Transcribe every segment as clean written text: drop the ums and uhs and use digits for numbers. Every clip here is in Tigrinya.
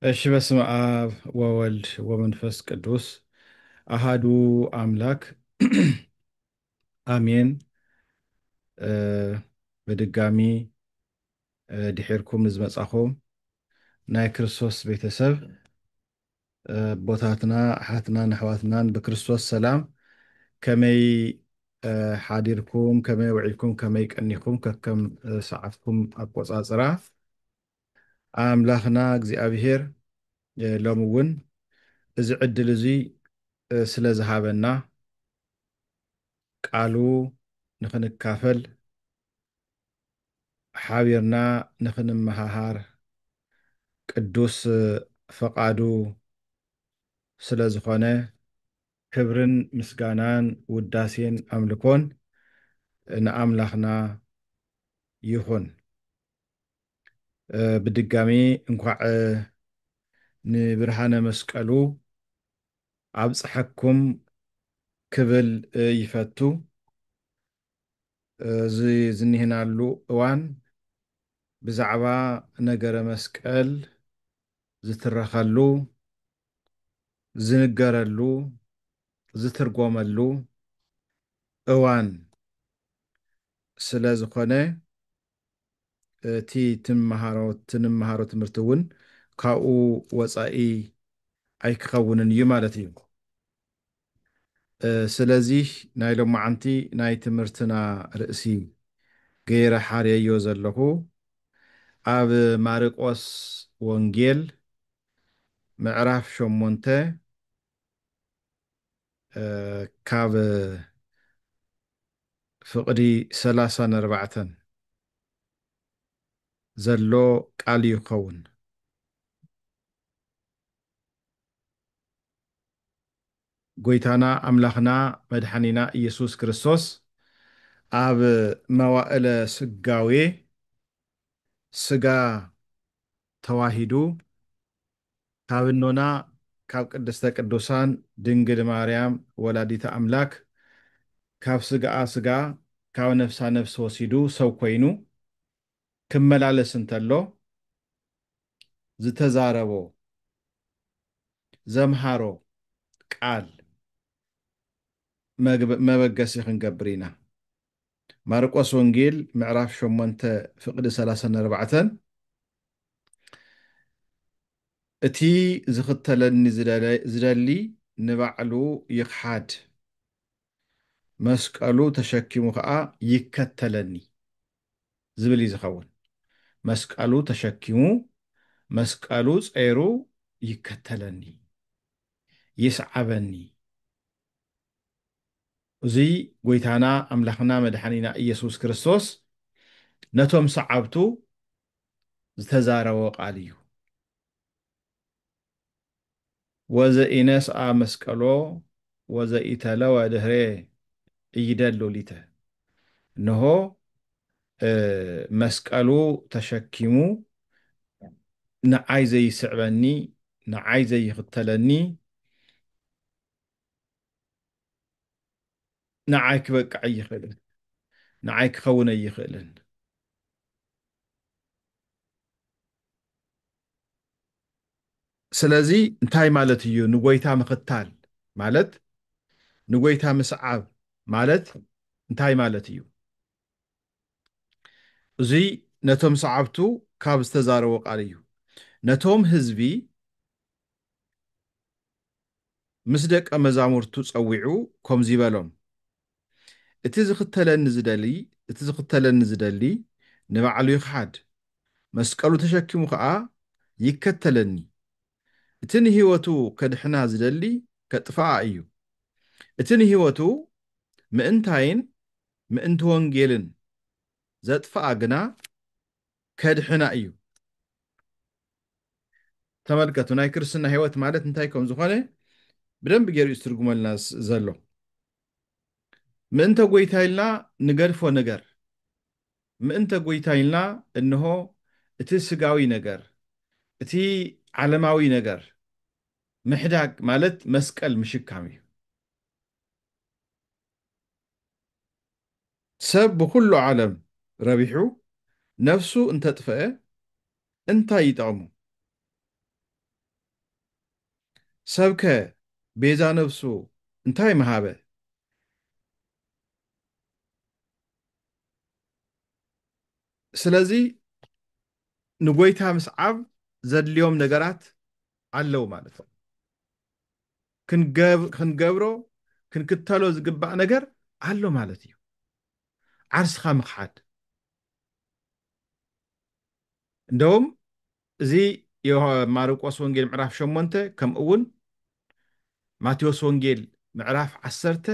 እሺ በስመ አብ ወወልድ ወመንፈስ ቅዱስ አሃዱ አምላክ አሜን። እ በድጋሚ ድሒርኩም ንዝመጻኹም ናይ ክርስቶስ ቤተሰብ ቦታትና ኣሓትናን ኣሕዋትናን ብክርስቶስ ሰላም ከመይ ሓዲርኩም ከመይ ውዒልኩም ከመይ ቀኒኹም ከከም ሰዓትኩም ኣቆፃፅራ ኣምላኽና እግዚኣብሔር ሎሚ እውን እዚ ዕድል እዚ ስለ ዝሃበና ቃሉ ንኽንካፈል ሓቢርና ንኽንመሃሃር ቅዱስ ፈቃዱ ስለ ዝኾነ ክብርን ምስጋናን ውዳሴን ኣምልኮን ንኣምላኽና ይኹን። ብድጋሚ እንኳዕ ንብርሃነ መስቀሉ ኣብፅሐኩም ክብል ይፈቱ። እዚ ዝኒህናሉ እዋን ብዛዕባ ነገረ መስቀል ዝትረኸሉ ዝንገረሉ ዝትርጎመሉ እዋን ስለ ዝኾነ እቲ ትንመሃሮ ትምህርቲ እውን ካብኡ ወፃኢ ኣይክኸውንን እዩ ማለት እዩ። ስለዚ ናይ ሎማዓንቲ ናይ ትምህርትና ርእሲ ገይረ ሓርየዮ ዘለኹ ኣብ ማርቆስ ወንጌል ምዕራፍ 8 ካብ ፍቕዲ 34 ዘሎ ቃል ይኸውን። ጎይታና ኣምላኽና መድሓኒና ኢየሱስ ክርስቶስ ኣብ መዋእለ ስጋዌ ስጋ ተዋሂዱ ካብ እኖና ካብ ቅድስተ ቅዱሳን ድንግል ማርያም ወላዲተ ኣምላክ ካብ ስጋኣ ስጋ ካብ ነፍሳ ነፍሲ ወሲዱ ሰብ ኮይኑ ክመላለስ እንተሎ ዝተዛረቦ ዘምሃሮ ቃል መበገሲ ክንገብር ኢና። ማርቆስ ወንጌል ምዕራፍ 8 ፍቕዲ 34 እቲ ዝኽተለኒ ዝደሊ ንባዕሉ ይኽሓድ መስቀሉ ተሸኪሙ ከዓ ይከተለኒ ዝብል እዩ ዝኸውን። መስቀሉ ተሸኪሙ መስቀሉ ፀይሩ ይከተለኒ ይስዓበኒ። እዚ ጎይታና ኣምላኽና መድሓኒና ኢየሱስ ክርስቶስ ነቶም ሰዓብቱ ዝተዛረቦ ቃል እዩ። ወዘኢነስአ መስቀሎ ወዘኢተለወ ድህሬ እይደሉ ሊተ። እነሆ መስቀሉ ተሸኪሙ ንዓይ ዘይስዕበኒ ንዓይ ዘይኽተለኒ ንዓይ ክበቅዕ ኣይኽእልን ንዓይ ክኸውን ኣይኽእልን። ስለዚ እንታይ ማለት እዩ ንጎይታ ምኽታል ማለት ንጎይታ ምስዓብ ማለት እንታይ ማለት እዩ? እዚ ነቶም ሰዓብቱ ካብ ዝተዛረቦ ቃል እዩ። ነቶም ህዝቢ ምስ ደቀ መዛሙርቱ ፀዊዑ ከምዚ በሎም እቲ ዝኽተለኒ ዝደሊ ንባዕሉ ይኽሓድ መስቀሉ ተሸኪሙ ከዓ ይከተለኒ። እቲ ንህይወቱ ከድሕና ዝደሊ ከጥፍኣ እዩ። እቲ ንህይወቱ ምእንታይን ምእንቲ ወንጌልን ዘጥፍኣ ግና ከድሕና እዩ። ተመልከቱ ናይ ክርስትና ህይወት ማለት እንታይ ከም ዝኾነ ብደንብ ገይሩ ዝትርጉመልና ዘሎ። ምእንተ ጎይታ ኢልና ንገድፎ ነገር ምእንተ ጎይታ ኢልና እንሆ እቲ ስጋዊ ነገር እቲ ዓለማዊ ነገር ምሕዳግ ማለት መስቀል ምሽካም እዩ። ሰብ ብኩሉ ዓለም ረቢሑ ነፍሱ እንተጥፍአ እንታይ ይጠቕሙ? ሰብከ ቤዛ ነፍሱ እንታይ መሃበ? ስለዚ ንጎይታ ምስዓብ ዘድልዮም ነገራት ኣለው ማለት እዩ። ክንገብሮ ክንክተሎ ዝግባእ ነገር ኣሎ ማለት እዩ። ዓርስኻ ምኽሓድ እንደውም እዚ ማርቆስ ወንጌል ምዕራፍ 8 ከምኡ እውን ማቴዎስ ወንጌል ምዕራፍ 10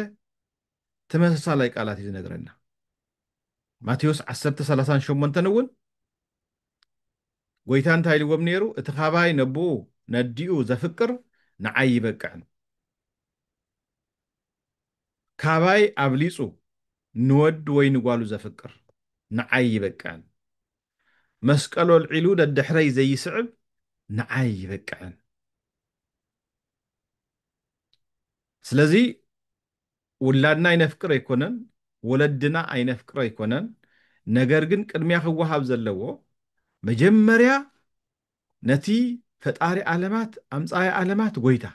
ተመሳሳላይ ቃላት እዩ ዝነግረና። ማቴዎስ 10:38 እውን ጎይታ እንታይ ኢልዎም ነይሩ? እቲ ኻባይ ነብኡ ነዲኡ ዘፍቅር ንዓይ ይበቅዕን። ካባይ ኣብሊፁ ንወድ ወይ ንጓሉ ዘፍቅር ንዓይ ይበቅዕን። መስቀሎ ኣልዒሉ ደድሕረይ ዘይስዕብ ንዓይ ይበቅዕን። ስለዚ ውላድና ኣይነፍቅር ኣይኮነን፣ ወለድና ኣይነፍቅር ኣይኮነን። ነገር ግን ቅድሚያ ክወሃብ ዘለዎ መጀመርያ ነቲ ፈጣሪ ዓለማት ኣምፃይ ዓለማት ጎይታ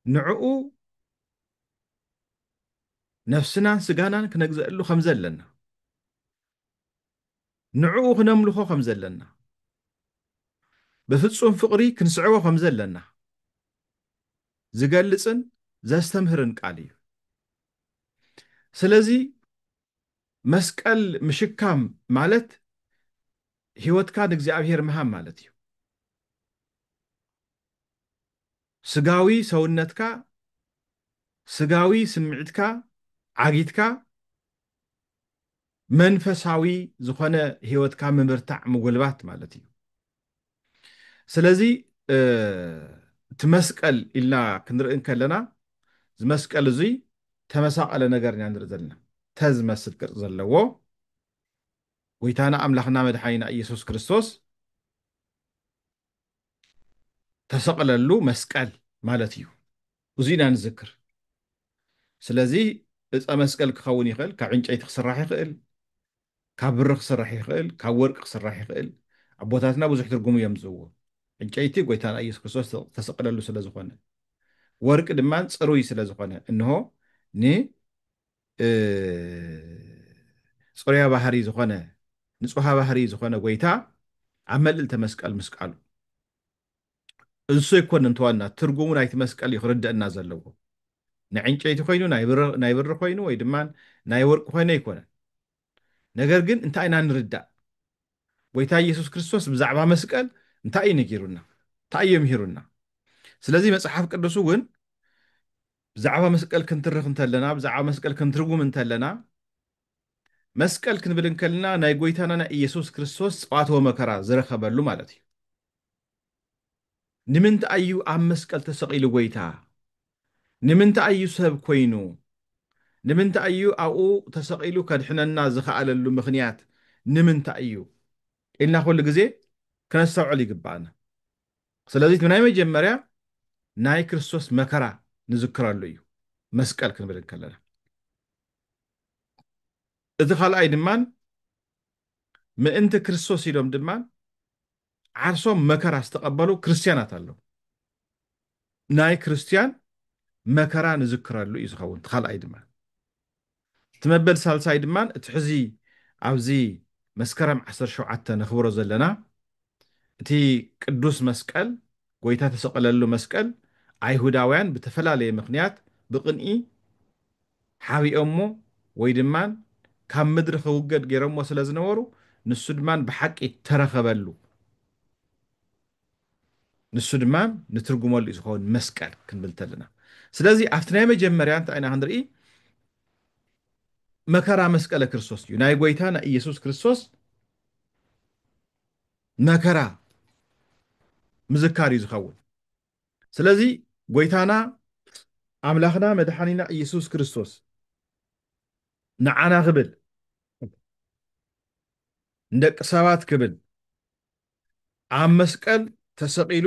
ንዕኡ ነፍስናን ስጋናን ክነግዘአሉ ከም ዘለና፣ ንዕኡ ክነምልኾ ከም ዘለና፣ ብፍጹም ፍቕሪ ክንስዕቦ ከም ዘለና ዝገልጽን ዘስተምህርን ቃል እዩ። ስለዚ መስቀል ምሽካም ማለት ሂወትካ ንእግዚአብሔር ምሃብ ማለት እዩ። ስጋዊ ሰውነትካ ስጋዊ ስምዒትካ ዓጊትካ መንፈሳዊ ዝኾነ ሂወትካ ምምርታዕ ምጉልባት ማለት እዩ። ስለዚ እቲ መስቀል ኢልና ክንርኢ ከለና ዝመስቀል እዙይ ተመሳቀለ ነገር ኢና ንርኢ ዘለና። ተዝመስል ቅርፂ ዘለዎ ጎይታና ኣምላኽና መድሓኒና ኢየሱስ ክርስቶስ ተሰቕለሉ መስቀል ማለት እዩ። እዙይ ኢና ንዝክር። ስለዚ ዕፀ መስቀል ክኸውን ይኽእል፣ ካብ ዕንጨይቲ ክስራሕ ይኽእል፣ ካብ ብሪ ክስራሕ ይኽእል፣ ካብ ወርቂ ክስራሕ ይኽእል። ኣቦታትና ብዙሕ ትርጉም እዮም ዝህብዎ። ዕንጨይቲ ጎይታና ኢየሱስ ክርስቶስ ተሰቕለሉ ስለ ዝኾነ፣ ወርቂ ድማ ፅሩይ ስለ ዝኾነ እንሆ ፅሩያ ባህሪ ዝኾነ ንፁሃ ባህሪ ዝኾነ ጎይታ ኣብ መልዕልተ መስቀል ምስቃሉ እንሱ ይኮን እንተዋና ትርጉሙ ናይቲ መስቀል እዩ ክርድአና ዘለዎ። ናይ ዕንጨይቲ ኮይኑ ናይ ብሪ ኮይኑ ወይ ድማ ናይ ወርቂ ኮይኑ ኣይኮነን። ነገር ግን እንታይ ኢና ንርዳእ? ጎይታ ኢየሱስ ክርስቶስ ብዛዕባ መስቀል እንታይ እዩ ነጊሩና? እንታይ እዩ ምሂሩና? ስለዚ መፅሓፍ ቅዱስ እውን ብዛዕባ መስቀል ክንትርኽ እንተለና፣ ብዛዕባ መስቀል ክንትርጉም እንተለና መስቀል ክንብል እንከለና ናይ ጎይታና ናይ ኢየሱስ ክርስቶስ ፀዋትወ መከራ ዝረኸበሉ ማለት እዩ። ንምንታይ እዩ ኣብ መስቀል ተሰቂሉ ጎይታ? ንምንታይ እዩ ሰብ ኮይኑ? ንምንታይ እዩ ኣብኡ ተሰቂሉ ከድሕነና ዝኸኣለሉ ምኽንያት ንምንታይ እዩ ኢልና ኩሉ ግዜ ከነስተውዕል ይግባአና። ስለዚ ናይ መጀመርያ ናይ ክርስቶስ መከራ ንዝክረሉ እዩ መስቀል ክንብል ከለና። እቲ ካልኣይ ድማን ምእንቲ ክርስቶስ ኢሎም ድማን ዓርሶም መከራ ዝተቐበሉ ክርስቲያናት ኣለዉ። ናይ ክርስቲያን መከራ ንዝክረሉ እዩ ዝኸውን። እቲ ካልኣይ ድማ እቲ መበል ሳልሳይ ድማን እቲ ሕዚ ኣብዚ መስከረም 17 ነኽብሮ ዘለና እቲ ቅዱስ መስቀል ጎይታ ተሰቀለሉ መስቀል ኣይሁዳውያን ብተፈላለየ ምኽንያት ብቕንኢ ሓቢኦሞ ወይ ድማን ካብ ምድሪ ክውገድ ገይሮሞ ስለ ዝነበሩ ንሱ ድማን ብሓቂ ተረኸበሉ፣ ንሱ ድማ ንትርጉመሉ እዩ ዝኸውን መስቀል ክንብል ተለና። ስለዚ ኣብቲ ናይ መጀመርያ እንታይ ኢና ክንርኢ? መከራ መስቀለ ክርስቶስ እዩ። ናይ ጎይታ ናይ ኢየሱስ ክርስቶስ መከራ ምዝካር እዩ ዝኸውን። ስለዚ ጎይታና ኣምላኽና መድሓኒና ኢየሱስ ክርስቶስ ንዓና ክብል ንደቂ ሰባት ክብል ኣብ መስቀል ተሰቂሉ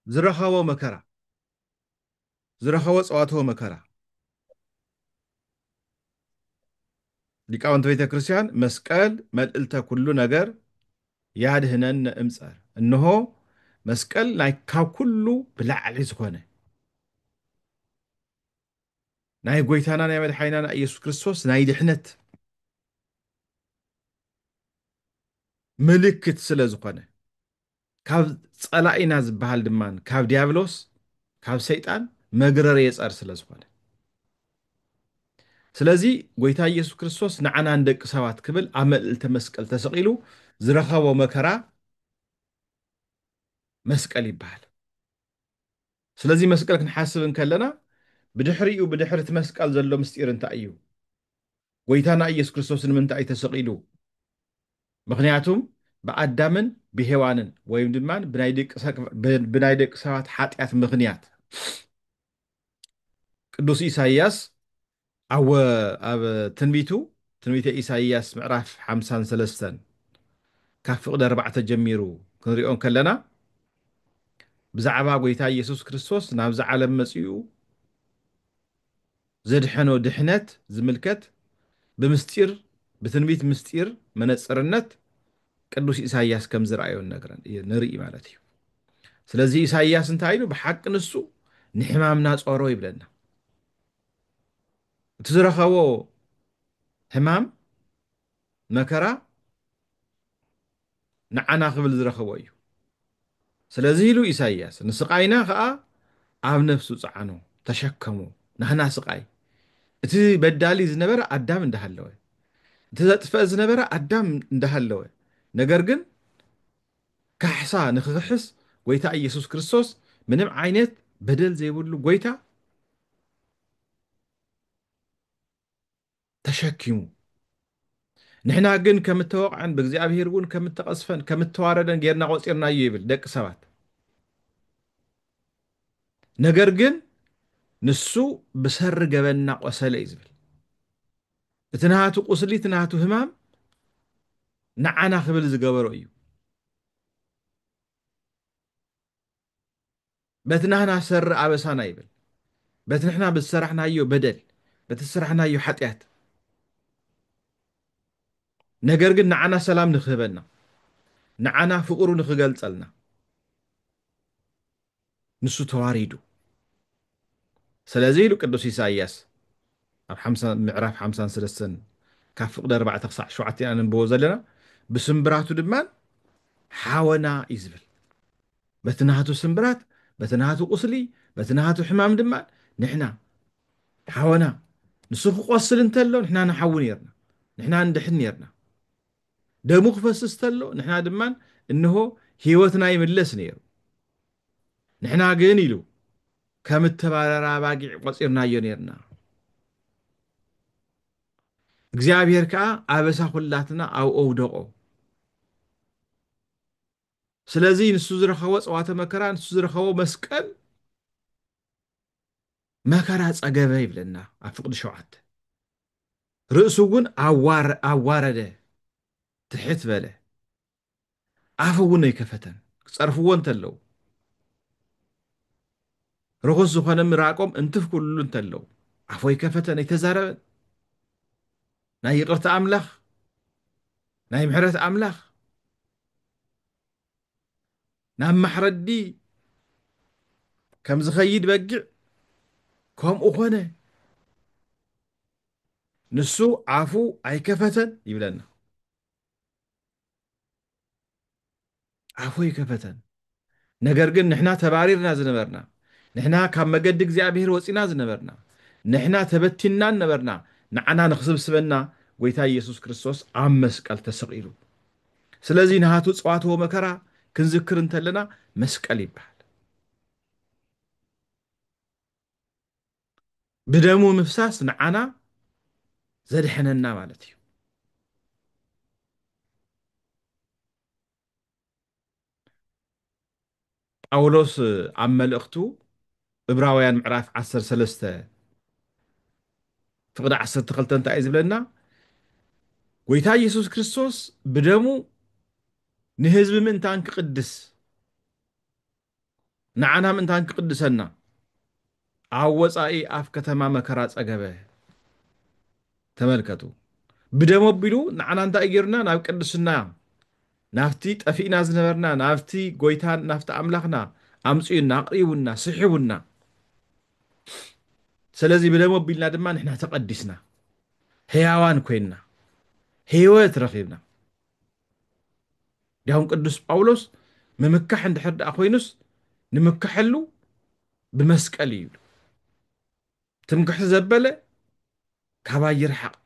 ዝረኸቦ መከራ ዝረኸቦ ፀዋትወ መከራ ሊቃውንቲ ቤተ ክርስቲያን መስቀል መልዕልተ ኩሉ ነገር ያድህነን እምፀር፣ እንሆ መስቀል ናይ ካብ ኩሉ ብላዕሊ ዝኾነ ናይ ጎይታና ናይ መድሓኒናና ኢየሱስ ክርስቶስ ናይ ድሕነት ምልክት ስለ ዝኾነ ካብ ጸላኢና ዝበሃል ድማን ካብ ዲያብሎስ ካብ ሰይጣን መግረር የጸር ስለ ዝኾነ ስለዚ ጎይታ ኢየሱስ ክርስቶስ ንዓና ንደቂ ሰባት ክብል ኣብ መልዕልተ መስቀል ተሰቂሉ ዝረኸቦ መከራ መስቀል ይበሃል ስለዚ መስቀል ክንሓስብ እንከለና ብድሕሪኡ ብድሕሪ እቲ መስቀል ዘሎ ምስጢር እንታይ እዩ ጎይታና ኢየሱስ ክርስቶስ ንምንታይ እዩ ተሰቂሉ ምክንያቱም ብኣዳምን ብሄዋንን ወይም ድማ ብናይ ደቂ ሰባት ሓጢኣት ምክንያት ቅዱስ ኢሳይያስ ኣብ ትንቢተ ኢሳይያስ ምዕራፍ 53 ካብ ፍቕዲ 4 ጀሚሩ ክንሪኦም ከለና ብዛዕባ ጎይታ ኢየሱስ ክርስቶስ ናብዚ ዓለም መፂኡ ዘድሐኖ ድሕነት ዝምልከት ብምስጢር ብትንቢት ምስጢር መነፅርነት ቅዱስ ኢሳይያስ ከም ዝረኣዮ ንርኢ ማለት እዩ ስለዚ ኢሳይያስ እንታይ ኢሉ ብሓቂ ንሱ ንሕማምና ጾሮ ይብለና እቲ ዝረኸቦ ሕማም መከራ ንዓና ክብል ዝረኸቦ እዩ ስለዚ ኢሉ ኢሳይያስ ንስቃይና ከዓ ኣብ ነፍሱ ፃዕኑ ተሸከሙ ንሕና ስቃይ እቲ በዳሊ ዝነበረ ኣዳም እንዳሃለወ እቲ ዘጥፍአ ዝነበረ ኣዳም እንዳሃለወ ነገር ግን ካሕሳ ንክክሕስ ጎይታ ኢየሱስ ክርስቶስ ምንም ዓይነት በደል ዘይብሉ ጎይታ ተሸኪሙ ንሕና ግን ከም እተወቅዐን ብእግዚኣብሔር እውን ከም እተቐስፈን ከም እተዋረደን ጌርና ቆፂርናዮ ይብል ደቂ ሰባት ነገር ግን ንሱ ብሰሪ ገበና ቆሰለ እዩ ዝብል እቲ ናሃቱ ቁስሊ እቲ ናሃቱ ህማም ንዓና ክብል ዝገበሮ እዩ በቲ ናህና ሰሪ ኣበሳና ይብል በቲ ንሕና ብዝሰራሕናዮ በደል በቲ ዝሰራሕናዮ ሓጢኣት ነገር ግን ንዓና ሰላም ንክህበና ንዓና ፍቅሩ ንክገልፀልና ንሱ ተዋሪዱ ስለዚ ኢሉ ቅዱስ ኢሳይያስ ኣብ ምዕራፍ 53 ካብ ፍቕዲ 4 ክሳብ 7 ኢና ንንብቦ ዘለና ብስምብራቱ ድማ ሓወና እዩ ዝብል በቲ ናሃቱ ስምብራት በቲ ናሃቱ ቁስሊ በቲ ናሃቱ ሕማም ድማ ንሕና ሓወና ንሱ ክቆስል እንተሎ ንሕና ንሓዊ ነርና ንሕና ንድሕን ነርና ደሙ ክፈስስ ተሎ ንሕና ድማ እንሆ ሂወትና ይምለስ ነይሩ ንሕና ግን ኢሉ ከም እተባረራ ባጊዕ ቆፂርናዮ ነርና እግዚኣብሔር ከዓ ኣበሳ ኩላትና ኣብኡ ኣውደቆ ስለዚ ንሱ ዝረኸቦ ፀዋተ መከራ ንሱ ዝረኸቦ መስቀል መከራ ፀገበ ይብለና ኣብ ፍቕዲ 7 ርእሱ እውን ኣዋረደ ትሕት በለ ኣፉ እውን ኣይከፈተን ክፀርፍዎ እንተለዉ ርኩስ ዝኾነ ምራቆም እንትፍ ኩሉ እንተለዉ ኣፉ ኣይከፈተን ኣይተዛረበን ናይ ይቅርታ ኣምላኽ ናይ ምሕረት ኣምላኽ ናብ ማሕረዲ ከም ዝኸይድ በጊዕ ከምኡ ኮነ ንሱ ዓፉ ኣይከፈተን ይብለና ዓፉ ኣይከፈተን ነገር ግን ንሕና ተባሪርና ዝነበርና ንሕና ካብ መገዲ እግዚኣብሔር ወፂና ዝነበርና ንሕና ተበቲና ነበርና ንዓና ንክስብስበና ጎይታ ኢየሱስ ክርስቶስ ኣብ መስቀል ተሰቂሉ ስለዚ ንሃቱ ፀዋትዎ መከራ ክንዝክር እንተለና መስቀል ይበሃል ብደሙ ምፍሳስ ንዓና ዘድሐነና ማለት እዩ ጳውሎስ ኣብ መልእኽቱ ዕብራውያን ምዕራፍ 13 ፍቕዲ 12 እንታይ እዩ ዝብለና ጎይታ ኢየሱስ ክርስቶስ ብደሙ ንህዝቢ ምእንታን ክቅድስ ንዓና ምእንታን ክቅድሰና ኣብ ወፃኢ ኣፍ ከተማ መከራ ፀገበ ተመልከቱ ብደም ኣቢሉ ንዓና እንታይ ገይሩና ናብ ቅድስና نافتي طفينا زنبرنا نافتي غويتان نافت أملاخنا أمصينا قريبنا سحبنا سلازي بلا موبيلنا دما نحنا تقدسنا هيوان كوينا هيوت رخيبنا ديهم قدوس باولوس ممكح عند حد أخوينس نمكحلو بمسكال يبلو تمكح زبلة كابا يرحق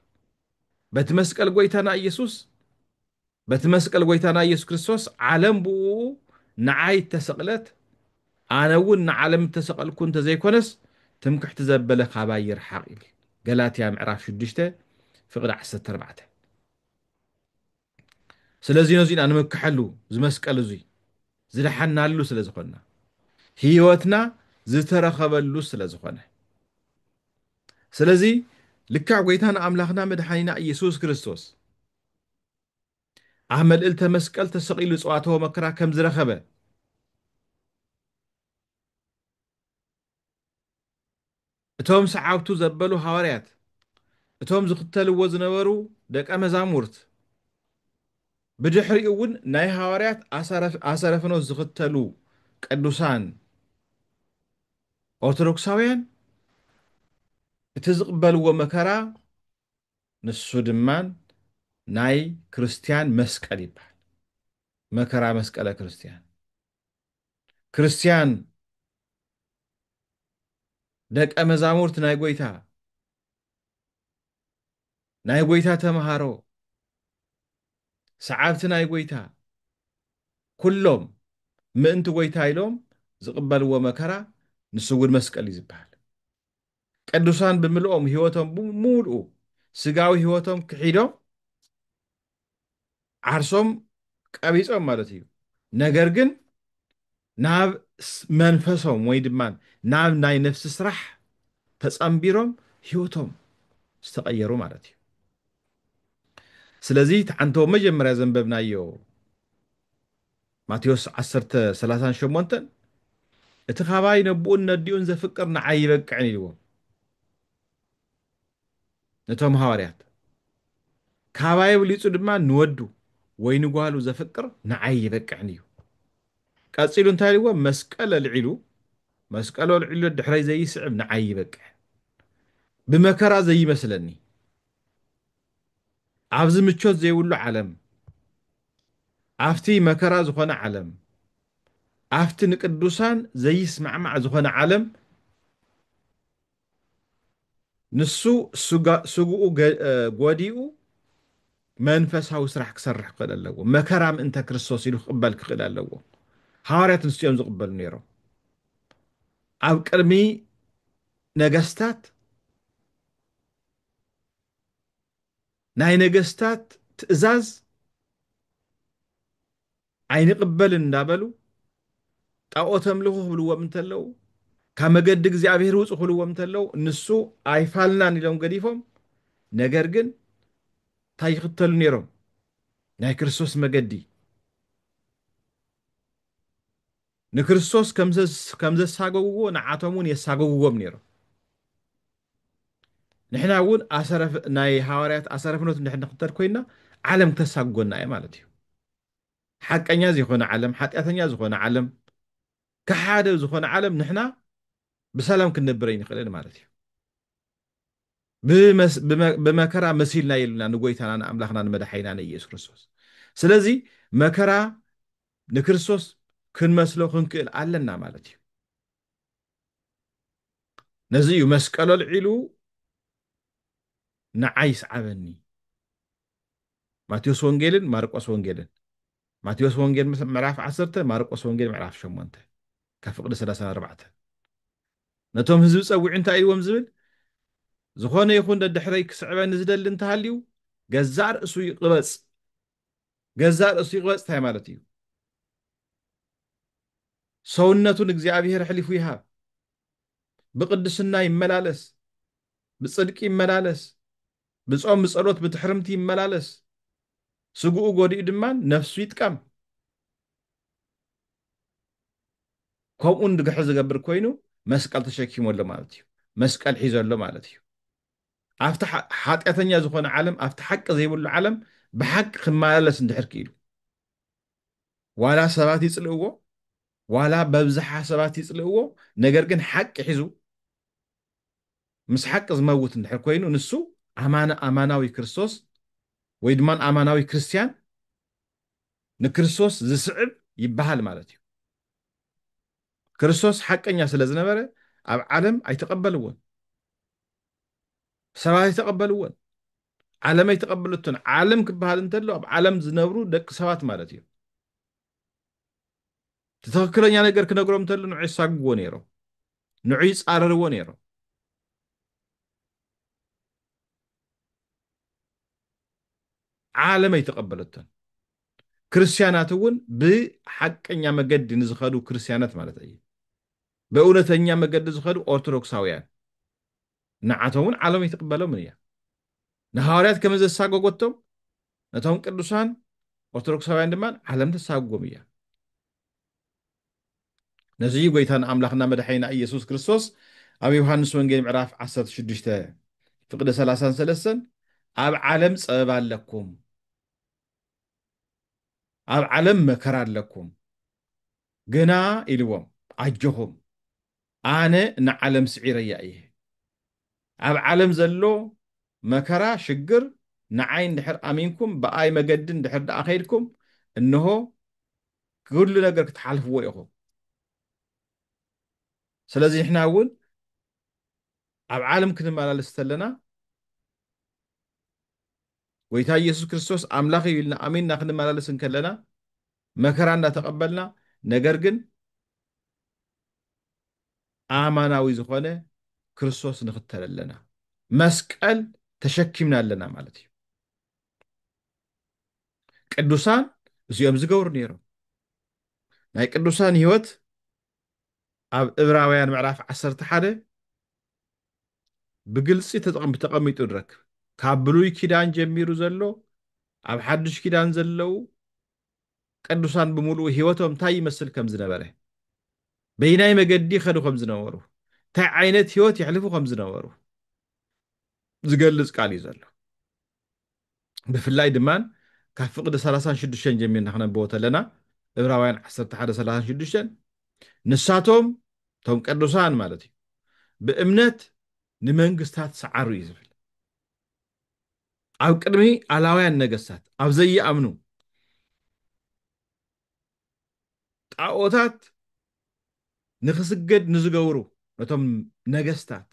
بتمسكال غويتانا يسوس بتمسكال غويتانا يسوس كريستوس عالم بو نعاي تسقلت أنا ون عالم تسقل كنت زي كونس تمكح تزبلة كابا يرحق إلي قالات يا معراف شدشته فقد عسى تربعته سلازي نزين أنا مكحلو زمسكال زي زلحنا له سلازقنا هيوتنا زترخبلو سلازقنا سلازي لكع غويتانا أملاخنا مدحانينا يسوس كريستوس عمل إلتا مسكال تسقيل صواته مكرا كم زرخبه እቶም ሰዓብቱ ዘበሉ ሃዋርያት እቶም ዝኽተልዎ ዝነበሩ ደቀ መዛሙርት ብድሕሪኡ እውን ናይ ሃዋርያት ኣሰረፍኖት ዝኽተሉ ቅዱሳን ኦርቶዶክሳውያን እቲ ዝቕበልዎ መከራ ንሱ ድማን ናይ ክርስቲያን መስቀል ይበሃል መከራ መስቀለ ክርስቲያን ክርስቲያን ደቀ መዛሙርት ናይ ጎይታ ተምሃሮ ሰዓብቲ ናይ ጎይታ ኩሎም ምእንቲ ጎይታ ኢሎም ዝቕበልዎ መከራ ንሱ እውን መስቀል እዩ ዝበሃል ቅዱሳን ብምልኦም ህይወቶም ብምሉኡ ስጋዊ ህይወቶም ክሒዶም ዓርሶም ቀቢፆም ማለት እዩ ነገር ግን ናብ መንፈሶም ወይ ድማ ናብ ናይ ነፍሲ ስራሕ ተጸምቢሮም ህይወቶም ዝተቀየሩ ማለት እዩ ስለዚ ተዓንቶ መጀመርያ ዘንበብናዮ ማቴዎስ 10:38 እቲ ኻባይ ነብኡን ነዲኡን ዘፍቅር ንዓይ ይበቅዕን ኢልዎም ነቶም ሃዋርያት ካባይ ብሊፁ ድማ ንወዱ ወይ ንጓሉ ዘፍቅር ንዓይ ይበቅዕን እዩ ቀፂሉ እንታይ ኢልዎ መስቀል ኣልዒሉ መስቀል ኣልዒሉ ድሕረይ ዘይስዕብ ንዓይ ይበቅዕ ብመከራ ዘይመስለኒ ኣብዚ ምቾት ዘይብሉ ዓለም ኣፍቲ መከራ ዝኾነ ዓለም ኣፍቲ ንቅዱሳን ዘይስማዕማዕ ዝኾነ ዓለም ንሱ ስጉኡ ጎዲኡ መንፈሳዊ ስራሕ ክሰርሕ ክኽእል ኣለዎ መከራ ምእንተ ክርስቶስ ኢሉ ክቕበል ክኽእል ኣለዎ ሃዋርያት ንስቲኦም ዝቕበሉ ነይሮም ኣብ ቅድሚ ነገስታት ናይ ነገስታት ትእዛዝ ኣይንቕበልን እንዳበሉ ጣዖት ኣምልኹ ክብልዎም እንተለዉ ካብ መገዲ እግዚኣብሔር ውፁ ክብልዎም እንተለዉ ንሱ ኣይፋልናን ኢሎም ገዲፎም ነገር ግን እንታይ ይኽተሉ ነይሮም ናይ ክርስቶስ መገዲ ንክርስቶስ ከም ዘሳገውዎ ንዓቶም እውን የሳገውዎም ነይሮም ንሕና እውን ናይ ሃዋርያት ኣሰረፍኖት እንድሕር ንኽተል ኮይና ዓለም ክተሳግጎና እየ ማለት እዩ ሓቀኛ ዝኾነ ዓለም ሓጢኣተኛ ዝኾነ ዓለም كحادة زخون عالم نحنا بسلام كنا برين خلينا مالتي بمكرا مسيلنا يلنا نقويتنا أنا أملاخنا نمدحينا نيسوس كريستوس سلازي مكرا نكريستوس كن مسلو خنكل علنا مالتي نزيو مسكالو العلو نعيس عبني ماتيوس وانجيلن ماركوس وانجيلن ماتيوس وانجيل معرف 10 ماركوس وانجيل معرف 8 كفقد 34 نتوم هزب صوع انت ايوم زبل زخونه يكون دحري كسعبان زدل انت هاليو جزار اسو يقبص جزار اسو يقبص تاي مالتي سونتون እግዚአብሔር حليفو يها بقدسنا يملالس بصدق يملالس بصوم بصلوت بتحرمتي يملالس سغو غودي دمان نفسو يتقام كومون دغ حز غبر كوينو مسقال تشكيمو مالتي مسقال حيزلو مالتي افتح حاتياتنيا زخون عالم افتح حق زي يقول العالم بحق خمالس اندحر كيلو ዋላ ሰባት ይጽልእዎ ዋላ በብዝሓ ሰባት ይጽልእዎ ነገር ግን ሓቂ ሒዙ ምስ ሓቂ ዝመውት እንድሕር ኮይኑ ንሱ ኣማናዊ ክርስቶስ ወይ ድማ ኣማናዊ ክርስቲያን ንክርስቶስ ዝስዕብ ይበሃል ማለት እዩ ክርስቶስ ሓቀኛ ስለ ዝነበረ ኣብ ዓለም ኣይተቐበልዎን ሰባት ኣይተቐበልዎን ዓለም ኣይተቐበለቶን ዓለም ክበሃል እንተሎ ኣብ ዓለም ዝነብሩ ደቂ ሰባት ማለት እዩ ትክክለኛ ነገር ክነግሮም እንተሎ ንዑ ይሳግብዎ ነይሮም ንዑ ይፃረርዎ ነይሮም ዓለም ኣይተቐበለቶን ክርስቲያናት እውን ብሓቀኛ መገዲ ንዝኸዱ ክርስቲያናት ማለት እዩ ብእውነተኛ መገዲ ዝኸዱ ኦርቶዶክሳውያን ንዓቶም እውን ዓለም ኣይትቕበሎምን እያ ንሃዋርያት ከም ዘሳገጎቶም ነቶም ቅዱሳን ኦርቶዶክሳውያን ድማ ዓለም ተሳግጎም እያ ነዚ ጎይታን ኣምላኽና መድሓይና ኢየሱስ ክርስቶስ ኣብ ዮሃንስ ወንጌል ምዕራፍ 16 ፍቅዲ 33 ኣብ ዓለም ፀበብ ኣለኩም ኣብ ዓለም መከራ ኣለኩም ግና ኢልዎም ኣጀኹም ኣነ ንዓለም ስዒረያ እየ ኣብ ዓለም ዘሎ መከራ ሽግር ንዓይ እንድሕር ኣሚንኩም ብኣይ መገዲ እንድሕር ደኣ ከይድኩም እንሆ ኩሉ ነገር ክትሓልፍዎ ኢኹም ስለዚ ንሕና እውን ኣብ ዓለም ክንመላለስ ተለና ጎይታ ኢየሱስ ክርስቶስ ኣምላኽ እዩ ኢልና ኣሚንና ክንመላለስ እንከለና መከራ እናተቐበልና ነገር ግን ኣማናዊ ዝኾነ ክርስቶስ ንኽተል ኣለና መስቀል ተሸኪምና ኣለና ማለት እዩ ቅዱሳን እዚኦም ዝገብሩ ነይሮም ናይ ቅዱሳን ህይወት ኣብ ዕብራውያን ምዕራፍ 11 ብግልፂ ተቐሚጡ ንረክብ ካብ ብሉይ ኪዳን ጀሚሩ ዘሎ ኣብ ሓድሽ ኪዳን ዘለው ቅዱሳን ብምሉእ ህይወቶም እንታይ ይመስል ከም ዝነበረ በይናይ መገዲ ከዱ ከም ዝነበሩ እንታይ ዓይነት ህይወት ይሕልፉ ከም ዝነበሩ ዝገልጽ ቃል እዩ ዘሎ ብፍላይ ድማን ካብ ፍቅዲ 36 ጀሚርና ክነብቦ ተለና ዕብራውያን 11:36 ንሳቶም ቶም ቅዱሳን ማለት እዩ ብእምነት ንመንግስታት ሰዓሩ እዩ ዝብል ኣብ ቅድሚ ኣላውያን ነገስታት ኣብ ዘይኣምኑ ጣዖታት ንክስገድ ንዝገብሩ ነቶም ነገስታት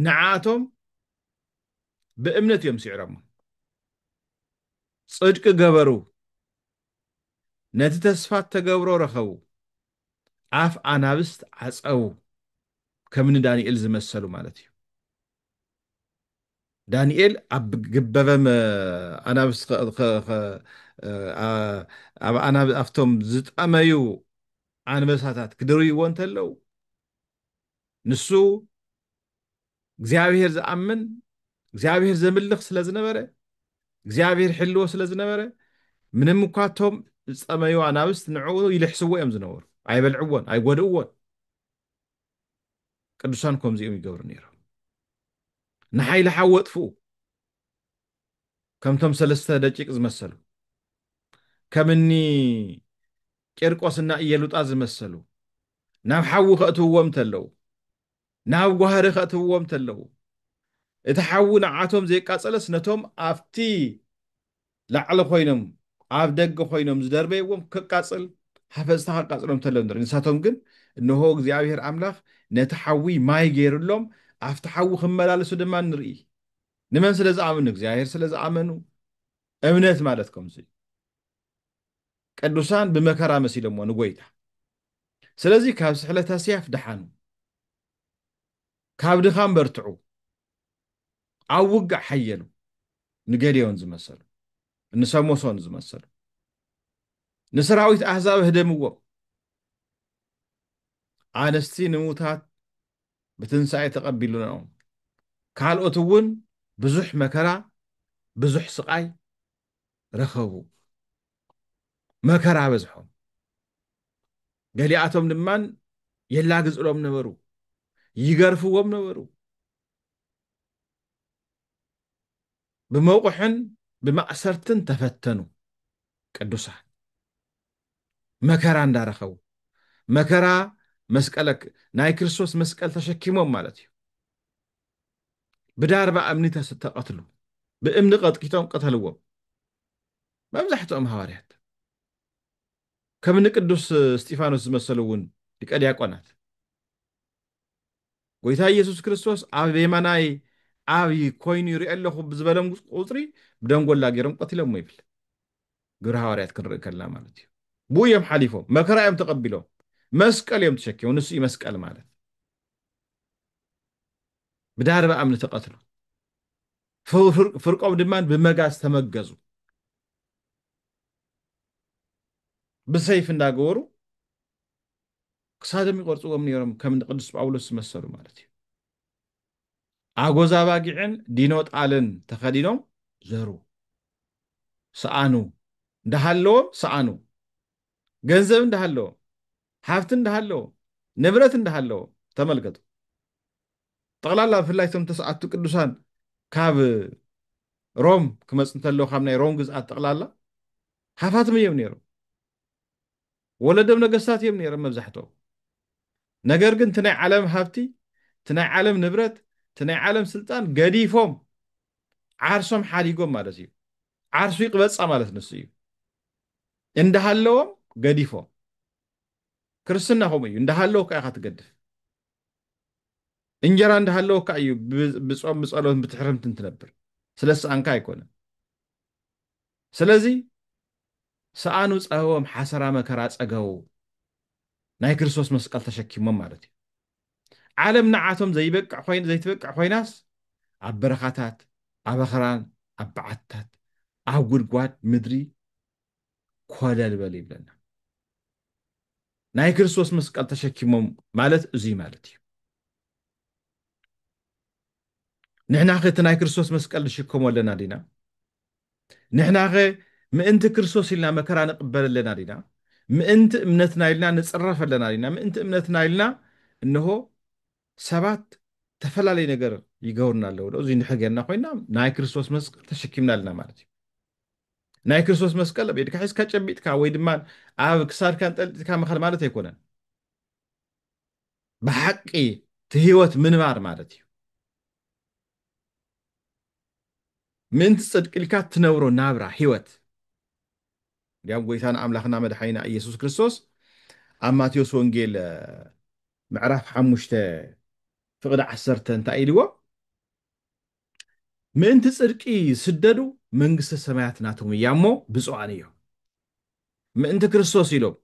ንዓቶም ብእምነት እዮም ስዒሮም ጽድቂ ገበሩ ነቲ ተስፋት ተገብሮ ረኸቡ ኣፍ ኣናብስት ዓፀው ከምኒ ዳንኤል ዝመሰሉ ማለት እዩ ዳንኤል ኣብ ግበበም ኣናብስት ኣብቶም ዝጠመዩ ኣንበሳታት ክድርይዎ እንተለው ንሱ እግዚአብሔር ዝኣምን እግዚአብሔር ዘምልኽ ስለ ዝነበረ እግዚአብሔር ሕልዎ ስለ ዝነበረ ምንም እኳ እቶም ዝጠመዩ ኣናብስት ንዕኡ ይልሕስዎ እዮም ዝነበሩ ኣይበልዕዎን ኣይጎድእዎን ቅዱሳን ከምዚኦም ይገብሩ ነይሮም ንሓይሊ ሓዊ ኣጥፍኡ ከምቶም 3 ደቂቅ ዝመሰሉ ከምኒ ቂርቆስና ኢየሉጣ ዝመሰሉ ናብ ሓዊ ከእትውዎም ተለው ናብ ጓህሪ ከእትውዎም ተለው እቲ ሓዊ ንዓቶም ዘይቃፀለስ ነቶም ኣብቲ ላዕሊ ኮይኖም ኣብ ደገ ኮይኖም ዝደርበይዎም ክቃፅል ሓፈፅታ ከቃፅሎም ተለው ንርኢ ንሳቶም ግን እንሆ እግዚኣብሔር ኣምላኽ ነቲ ሓዊ ማይ ገይሩሎም ኣብቲ ሓዊ ክመላለሱ ድማ ንርኢ ንመን ስለ ዝኣምኑ እግዚኣብሔር ስለ ዝኣመኑ እምነት ማለት ከምዚ ቅዱሳን ብመከራ መሲሎሞ ንጎይታ ስለዚ ካብ ስሕለታ ስያፍ ድሓኑ ካብ ድኻም በርትዑ ኣብ ውጋዕ ሓየሉ ንገድዮን ዝመሰሉ ንሰሞሶን ዝመሰሉ ንሰራዊት ኣሕዛብ ህደምዎም ኣነስቲ ንሙታት ብትንሳኤ ተቐቢሉኖም ካልኦት እውን ብዙሕ መከራ ብዙሕ ስቃይ ረኸቡ መከራ በዝሖም ገሊኣቶም ድማን የላግፅሎም ነበሩ ይገርፍዎም ነበሩ ብመውቁሕን ብማእሰርትን ተፈተኑ ቅዱሳን መከራ እንዳረኸቡ መከራ መስቀለክ ናይ ክርስቶስ መስቀል ተሸኪሞም ማለት እዩ ብዳርባ እምኒ ተቀትሉ ብእምኒ ቀጥቂጦም ቀተልዎም መብዛሕትኦም ሃዋርያት ከምኒ ቅዱስ እስጢፋኖስ ዝመሰሉ እውን ሊቀ ዲያቆናት ጎይታ ኢየሱስ ክርስቶስ ኣብ የማናይ ኣብ ኮይኑ ይሪኦ ኣለኹ ብዝበሎም ቁፅሪ ብደንጎላ ገይሮም ቀቲሎሞ ይብል ግብረ ሃዋርያት ክንርኢ ከለና ማለት እዩ ብኡ እዮም ሓሊፎም መከራ እዮም ተቐቢሎም መስቀል እዮም ተሸኪሞም ንሱ እዩ መስቀል ማለት ብዳርባ እምኒ ተቐትሉ ፍርቆም ድማን ብመጋዝ ተመገዙ ብሰይፍ እንዳገበሩ ክሳዶም ይቆርፅዎም ነይሮም ከም ቅዱስ ጳውሎስ ዝመሰሉ ማለት እዩ ኣጎዛ ባጊዕን ዲኖ ጣልን ተኸዲኖም ዘሩ ሰኣኑ እንዳሃለዎም ሰኣኑ ገንዘብ እንዳሃለዎም ሃብቲ እንዳሃለዎም ንብረት እንዳሃለዎም ተመልከቱ ጠቕላላ ብፍላይ እቶም ተሰዓቱ ቅዱሳን ካብ ሮም ክመፅ እንተለዉ ካብ ናይ ሮም ግዝኣት ጠቕላላ ሃፋትም እዮም ነይሮም ወለዶም ነገስታት እዮም ነይሮም መብዛሕትኦም ነገር ግን እቲ ናይ ዓለም ሃብቲ እቲ ናይ ዓለም ንብረት እቲ ናይ ዓለም ስልጣን ገዲፎም ዓርሶም ሓዲጎም ማለት እዩ ዓርሱ ይቅበፃ ማለት ንሱ እዩ እንዳሃለዎም ገዲፎም ክርስትና ከምኡ እዩ እንዳሃለወካ ኢኻ ትገድፍ እንጀራ እንዳሃለወካ እዩ ብፆም ብፀሎት ብትሕርምትን ትነብር ስለሰኣንካ ኣይኮነን ስለዚ ሰኣኑ ፀበቦም ሓሰራ መከራ ፀገቡ ናይ ክርስቶስ መስቀል ተሸኪሞም ማለት እዩ ዓለም ንዓቶም ዘይትበቅዕ ኮይናስ ኣብ በረኻታት ኣብ ኣኽራን ኣብ በዓትታት ኣብ ጉድጓድ ምድሪ ኮለል በል ይብለና ናይ ክርስቶስ መስቀል ተሸኪሞም ማለት እዙይ ማለት እዩ ንሕና ኸ እቲ ናይ ክርስቶስ መስቀል ንሽከሞ ኣለና ዲና ንሕና ኸ ምእንቲ ክርስቶስ ኢልና መከራ ንቕበል ኣለና ዲና ምእንቲ እምነትና ኢልና ንፅረፍ ኣለና ዲና ምእንቲ እምነትና ኢልና እንሆ ሰባት ተፈላለዩ ነገር ይገብሩና ኣለዉ ዶ እዙይ ንድሕር ጌርና ኮይና ናይ ክርስቶስ መስቀል ተሸኪምና ኣለና ማለት እዩ ናይ ክርስቶስ መስቀል ኣብ ኢድካ ሒዝካ ጨቢጥካ ወይ ድማ ኣብ ክሳድካ እንጠልጢልካ መኸል ማለት ኣይኮነን ብሓቂ እቲ ህይወት ምንባር ማለት እዩ ምእንቲ ፅድቂ ኢልካ ትነብሮ ናብራ ህይወት እንዲያም ጎይታና ኣምላኽና መድሓኒና ኢየሱስ ክርስቶስ ኣብ ማቴዎስ ወንጌል ምዕራፍ 5 ፍቕዲ 10 እንታይ ኢልዎ ምእንቲ ፅድቂ ስደዱ መንግስተ ሰማያት ናቶም እያ እሞ ብፁዓን እዮም ምእንቲ ክርስቶስ ኢሎም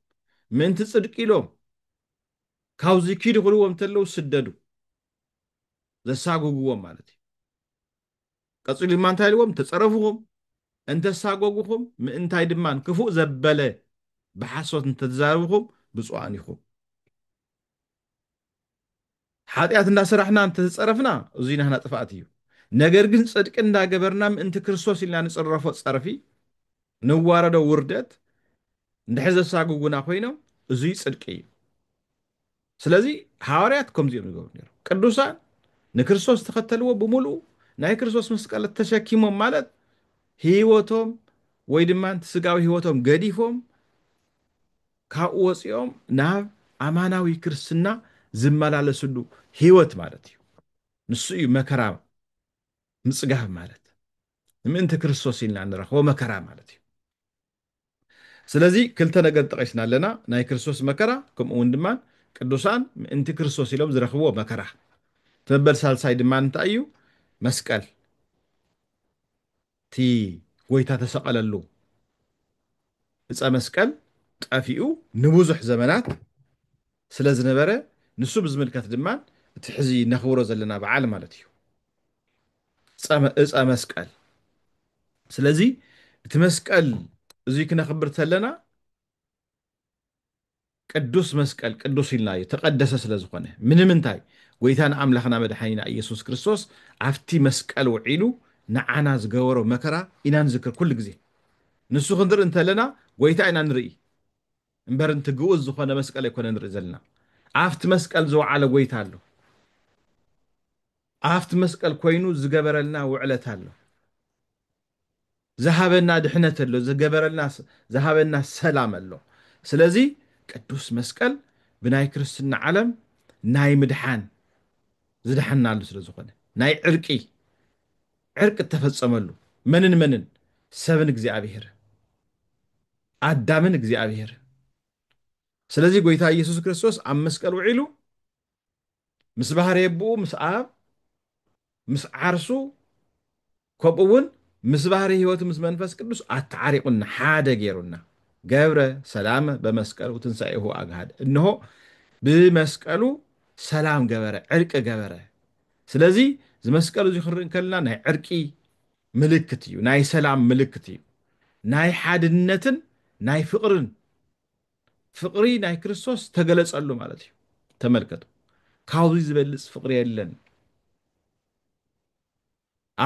ምእንቲ ፅድቂ ኢሎም ካብዚ ኪድ ክብልዎም እንተለዉ ስደዱ ዘሳጉግዎም ማለት እዩ ቀፂሉ ድማ እንታይ ኢልዎም ተፀረፍኹም እንተሳጎጉኹም ምእንታይ ድማን ክፉእ ዘበለ ብሓሶት እንተተዛረብኹም ብፁዓን ኢኹም ሓጢኣት እንዳሰራሕና እንተተፀረፍና እዙይ ናህና ጥፋኣት እዩ ነገር ግን ፅድቂ እንዳገበርና ምእንቲ ክርስቶስ ኢልና ንፅረፎ ፀርፊ ንዋረዶ ውርደት እንድሕር ዘሳጉጉና ኮይኖም እዙይ ፅድቂ እዩ ስለዚ ሃዋርያት ከምዚኦም ዝገብሩ ነይሮም ቅዱሳን ንክርስቶስ ተኸተልዎ ብምሉእ ናይ ክርስቶስ መስቀል ተሸኪሞም ማለት ህይወቶም ወይ ድማ ስጋዊ ህይወቶም ገዲፎም ካብኡ ወፂኦም ናብ ኣማናዊ ክርስትና ዝመላለስሉ ህይወት ማለት እዩ ንሱ እዩ መከራ ምፅጋብ ማለት ምእንቲ ክርስቶስ ኢልና ንረኽቦ መከራ ማለት እዩ ስለዚ ክልተ ነገር ጠቂስና ኣለና ናይ ክርስቶስ መከራ ከምኡ እውን ድማ ቅዱሳን ምእንቲ ክርስቶስ ኢሎም ዝረኽብዎ መከራ ተበል ሳልሳይ ድማ እንታይ እዩ መስቀል እቲ ጎይታ ተሰቐለሉ ዕፀ መስቀል ጠፊኡ ንብዙሕ ዘመናት ስለ ዝነበረ ንሱ ብዝምልከት ድማ እቲ ሕዚ ነኽብሮ ዘለና በዓል ማለት እዩ ዕፀ መስቀል ስለዚ እቲ መስቀል እዙይ ክነኽብር ተለና ቅዱስ መስቀል ቅዱስ ኢልና እዩ ተቐደሰ ስለ ዝኾነ ምንምንታይ ጎይታን ኣምላኽና መድሓኒና ኢየሱስ ክርስቶስ ኣብቲ መስቀል ውዒሉ ንዓና ዝገበሮ መከራ ኢና ንዝክር ኩሉ ግዜ ንሱ ክንርኢ እንተለና ጎይታ ኢና ንርኢ እምበርንቲ ግኡዝ ዝኾነ መስቀል ኣይኮነ ንርኢ ዘለና ኣብቲ መስቀል ዝወዓለ ጎይታ ኣሎ ኣብቲ መስቀል ኮይኑ ዝገበረልና ውዕለት ኣሎ ዝሃበና ድሕነት ኣሎ ዝገበረልና ዝሃበና ሰላም ኣሎ ስለዚ ቅዱስ መስቀል ብናይ ክርስትና ዓለም ናይ ምድሓን ዝድሓናሉ ስለ ዝኾነ ናይ ዕርቂ እተፈፀመሉ መንን ሰብን እግዚኣብሔር ኣዳምን እግዚኣብሔር ስለዚ ጎይታ ኢየሱስ ክርስቶስ ኣብ መስቀል ውዒሉ ምስ ባህሪ የብኡ ምስ ኣብ ምስ ዓርሱ ከምኡ እውን ምስ ባህሪ ህይወቱ ምስ መንፈስ ቅዱስ ኣተዓሪቁና ሓደ ገይሩና ገብረ ሰላም በመስቀሉ ትንሣኤሁ ኣግሃድ እንሆ ብመስቀሉ ሰላም ገበረ ዕርቂ ገበረ ስለዚ ዝመስቀሉ እዚ ክንርኢ ከለና ናይ ዕርቂ ምልክት እዩ ናይ ሰላም ምልክት እዩ ናይ ሓድነትን ናይ ፍቅሪ ናይ ክርስቶስ ተገለጸሉ ማለት እዩ ተመልከቱ ካብዚ ዝበልፅ ፍቅሪ የለን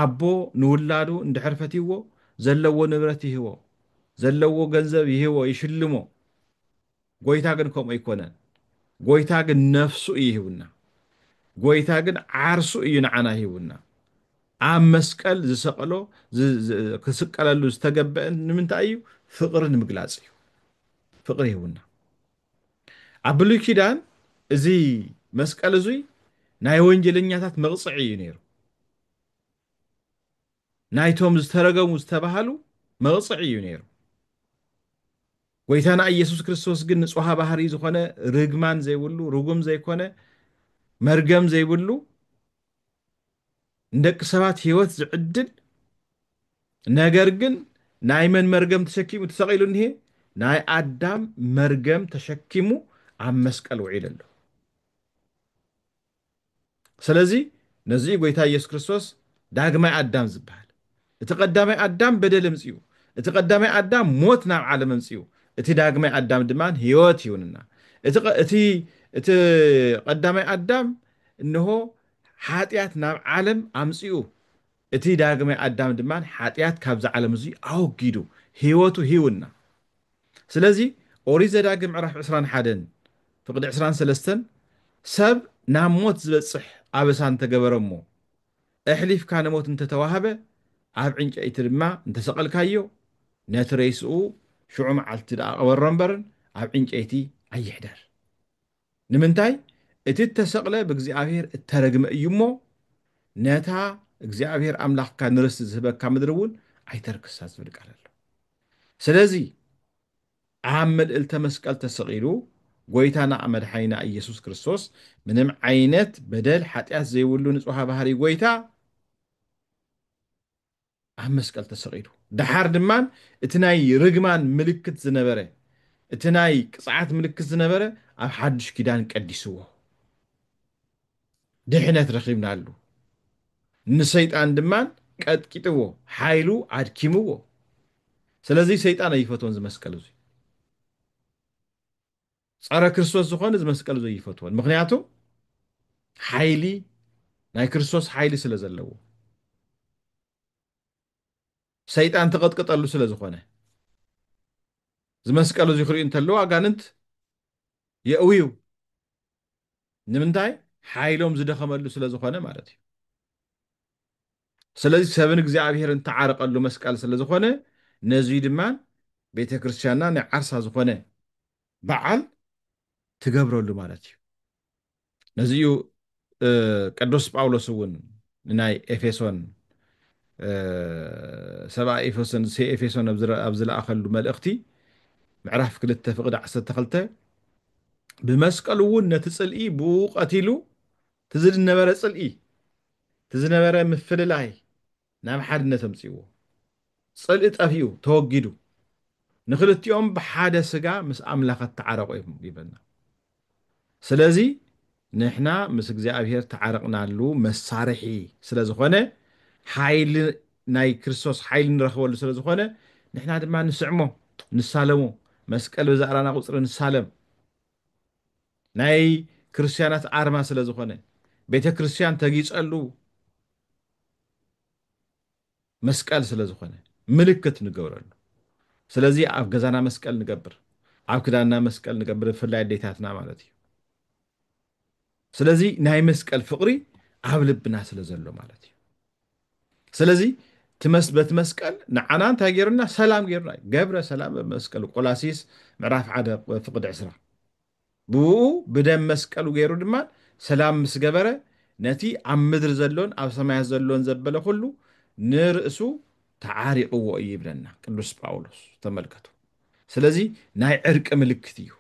ኣቦ ንውላዱ እንድሕር ፈትይዎ ዘለዎ ንብረት ይህቦ ዘለዎ ገንዘብ ይህቦ ይሽልሞ ጎይታ ግን ከምኡ ኣይኮነን ጎይታ ግን ነፍሱ እዩ ይህቡና ጎይታ ግን ዓርሱ እዩ ንዓና ይህቡና ኣብ መስቀል ዝሰቀሎ ክስቀለሉ ዝተገብአ ንምንታይ እዩ ፍቅሪ ንምግላፅ እዩ ፍቅሪ ይህቡና ኣብ ብሉይ ኪዳን እዚ መስቀል እዙይ ናይ ወንጀለኛታት መቕፅዒ እዩ ነይሩ ናይቶም ዝተረገሙ ዝተባሃሉ መቕፅዒ እዩ ነይሩ ጎይታና ኢየሱስ ክርስቶስ ግን ንጹሃ ባህሪ ዝኾነ ርግማን ዘይብሉ ርጉም ዘይኮነ መርገም ዘይብሉ ንደቂ ሰባት ህይወት ዝዕድል ነገር ግን ናይ መን መርገም ተሸኪሙ ተሰቂሉ እንሄ ናይ ኣዳም መርገም ተሸኪሙ ኣብ መስቀል ውዒሉ ኣሎ ስለዚ ነዚ ጎይታ ኢየሱስ ክርስቶስ ዳግማይ ኣዳም ዝበሃል እቲ ቀዳማይ ኣዳም በደል ምፅኡ እቲ ቀዳማይ ኣዳም ሞት ናብ ዓለም ምፅኡ እቲ ዳግማይ ኣዳም ድማ ህይወት ይሁንና እቲ ቀዳማይ ኣዳም እንሆ ሓጢኣት ናብ ዓለም ኣምፅኡ እቲ ዳግማይ ኣዳም ድማ ሓጢኣት ካብዚ ዓለም እዚ ኣወጊዱ ህይወቱ ሂውና ስለዚ ኦሪት ዘዳግም ምዕራፍ 21 ፍቅዲ 23 ሰብ ናብ ሞት ዝበፅሕ ኣበሳ እንተገበረ እሞ ኣሕሊፍካ ንሞት እንተተዋህበ ኣብ ዕንጨይቲ ድማ እንተሰቐልካዮ ነቲ ረይስኡ ሽዑ መዓልቲ ደኣ ቀበሮ እምበርን ኣብ ዕንጨይቲ ኣይሕደር ንምንታይ እቲ እተሰቕለ ብእግዚኣብሔር እተረግመ እዩ እሞ ነታ እግዚኣብሔር ኣምላኽካ ንርስቲ ዝህበካ ምድሪ እውን ኣይተርክሳ ዝብል ቃል ኣሎ ስለዚ ኣብ መልእልተ መስቀል ተሰቂሉ ጎይታና መድሓኒና ኢየሱስ ክርስቶስ ምንም ዓይነት በደል ሓጢኣት ዘይብሉ ንጹሃ ባህሪ ጎይታ ኣብ መስቀል ተሰቂሉ ድሓር ድማ እቲ ናይ ርግማን ምልክት ዝነበረ እቲ ናይ ቅፅዓት ምልክት ዝነበረ ኣብ ሓድሽ ኪዳን ቀዲስዎ ድሕነት ረኺብናሉ ንሰይጣን ድማ ቀጥቂጥዎ ሓይሉ ኣድኪምዎ ስለዚ ሰይጣን ኣይፈትዎን ዝመስቀል እዚ ፀረ ክርስቶስ ዝኾነ ዝመስቀል እዚ ይፈትዎን ምክንያቱ ሓይሊ ናይ ክርስቶስ ሓይሊ ስለ ዘለዎ ሰይጣን ተቐጥቅጠሉ ስለ ዝኾነ ዝመስቀል እዚ ክሪኡ እንተለዉ ኣጋንንት የእውዩ ንምንታይ ሓይሎም ዝደኸመሉ ስለ ዝኾነ ማለት እዩ ስለዚ ሰብን እግዚኣብሔርን ተዓረቀሉ መስቀል ስለ ዝኾነ ነዚ ድማ ቤተ ክርስቲያንና ናይ ዓርሳ ዝኾነ በዓል ትገብረሉ ማለት እዩ ነዚኡ ቅዱስ ጳውሎስ እውን ናይ ኤፌሶን ሰብኣ ኤፌሶን ኣብ ዝለኣኸሉ መልእኽቲ ምዕራፍ 2 ፍቅዲ 12 ብመስቀሉ እውን ነቲ ፅልኢ ብኡ ቀቲሉ ትዝነበረ ፅልኢ ትዝነበረ ምፍልላይ ናብ ሓድነት ኣምፅዎ ፅልኢ ጠፊኡ ተወጊዱ ንክልቲኦም ብሓደ ስጋ ምስ ኣምላኽ ተዓረቁ ይበልና ስለዚ ንሕና ምስ እግዚኣብሔር ተዓረቕናሉ መሳርሒ ስለ ዝኾነ ሓይሊ ናይ ክርስቶስ ሓይሊ ንረኽበሉ ስለ ዝኾነ ንሕና ድማ ንስዕሞ ንሳለሞ መስቀል ብዛዕራና ቁፅሪ ንሳለም ናይ ክርስቲያናት ኣርማ ስለ ዝኾነ ቤተ ክርስቲያን ተጊፀሉ መስቀል ስለ ዝኾነ ምልክት ንገብረሉ ስለዚ ኣብ ገዛና መስቀል ንገብር ኣብ ክዳንና መስቀል ንገብር ብፍላይ ኣዴታትና ማለት እዩ ስለዚ ናይ መስቀል ፍቅሪ ኣብ ልብና ስለ ዘሎ ማለት እዩ ስለዚ بت مسكل نعنا انت غيرنا سلام غيرنا جبر سلام بمسكل قلاسيس معراف عاد فقد عسرة بو بدم مسكل غيرو دما سلام مس جبره نتي عم مدر زلون او سماي زلون زبله كله نرأسو تعارقو يبلنا قدوس باولوس تملكتو سلازي ناي عرق ملكتيو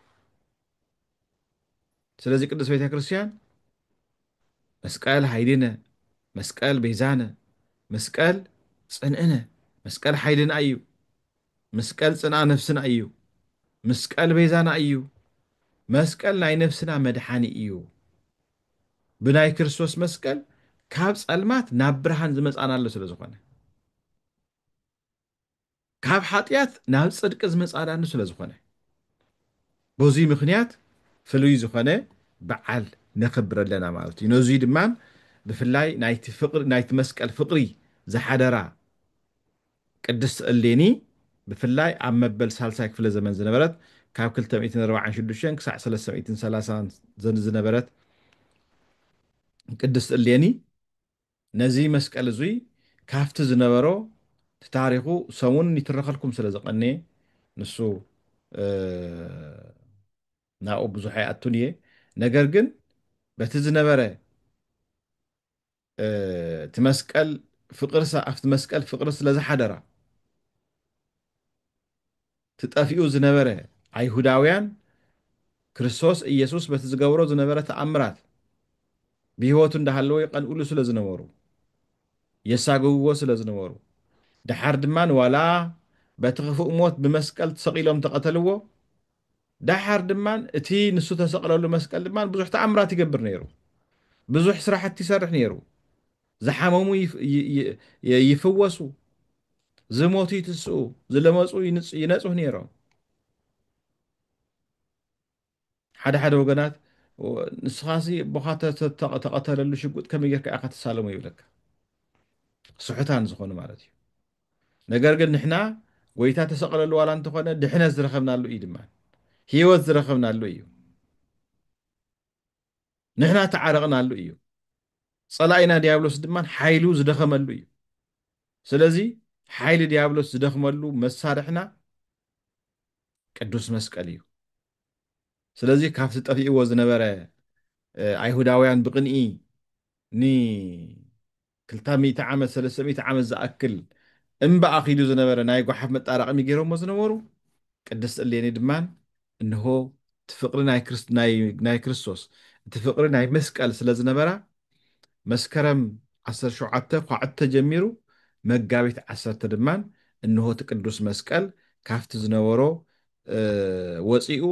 سلازي قدوس بيت كريستيان مسكال هايدنا مسكال بيزانا مسكال صنعنا مسكال حيلنا أيو مسكال صنع نفسنا أيو مسكال بيزانا أيو مسكال ناي نفسنا مدحاني أيو بناي كريستوس مسكال كاب صلمات ناب برهان زمصانا له سلازخونه كاب حاطيات ناب صدق زمصانا له سلازخونه بوزي مخنيات فلوي زخونه بعل نخبر لنا مالتي نوزي دمان بفلاي نايت فقر نايت مسكال فقري زحدرا قدس الليني بفلاي عم مبل سالساي كفل زمن زنبرت كاب كل 246 كسع 330 زنبرت قدس الليني نزي مسكال زوي كافت زنبرو تاريخو سمون يترخلكم سلازقني نسو ناو بزحي اتونيه ነገር ግን በቲ ዝነበረ ትመስቀል ፍቅርሳ ኣብቲ መስቀል ፍቅሪ ስለ ዝሓደራ ትጠፊኡ ዝነበረ ኣይሁዳውያን ክርስቶስ ኢየሱስ በቲ ዝገብሮ ዝነበረ ተኣምራት ብሂወቱ እንዳሃለወ ይቐንኡሉ ስለ ዝነበሩ የሳግብዎ ስለ ዝነበሩ ድሓር ድማን ዋላ በቲ ክፉእ ሞት ብመስቀል ተሰቂሎም ተቐተልዎ ድሓር ድማን እቲ ንሱ ተሰቕለሉ መስቀል ድማን ብዙሕ ተኣምራት ይገብር ነይሩ ብዙሕ ስራሕቲ ይሰርሕ ነይሩ ዝሓመሙ ይፍወሱ ዝሞቱ ይትስኡ ዝለመፁ ይነፅሁ ነይሮም ሓደ ሓደ ወገናት ንስኻሲ ቦኻ ተቐተለሉ ሽጉጥ ከመይ ጌርካ ኢኻ ተሳለሙ ይብለካ ስሑታን ዝኾኑ ማለት እዩ ነገር ግን ንሕና ጎይታ ተሰቕለሉ ዋላ እንተኾነ ድሕነት ዝረኸብናሉ እዩ ድማ ሂወት ዝረኸብናሉ እዩ ንሕና ተዓረቕናሉ እዩ ፀላኢና ዲያብሎስ ድማ ሓይሉ ዝደኸመሉ እዩ ስለዚ ሓይሊ ዲያብሎስ ዝደኽመሉ መሳርሕና ቅዱስ መስቀል እዩ ስለዚ ካብቲ ጠፊእዎ ዝነበረ ኣይሁዳውያን ብቕንኢ ኒ 200 ዓመት 300 ዓመት ዝኣክል እምባ ኣኺሉ ዝነበረ ናይ ጓሓፍ መጣራቐሚ ገይሮሞ ዝነበሩ ቅድስቲ እሌኒ ድማን እንሆ እቲ ፍቅሪ ናይ ክርስቶስ እቲ ፍቅሪ ናይ መስቀል ስለ ዝነበራ መስከረም 17 ኳዕተ ጀሚሩ መጋቢት 10 ድማን እንሆ እቲ ቅዱስ መስቀል ካፍቲ ዝነበሮ ወፂኡ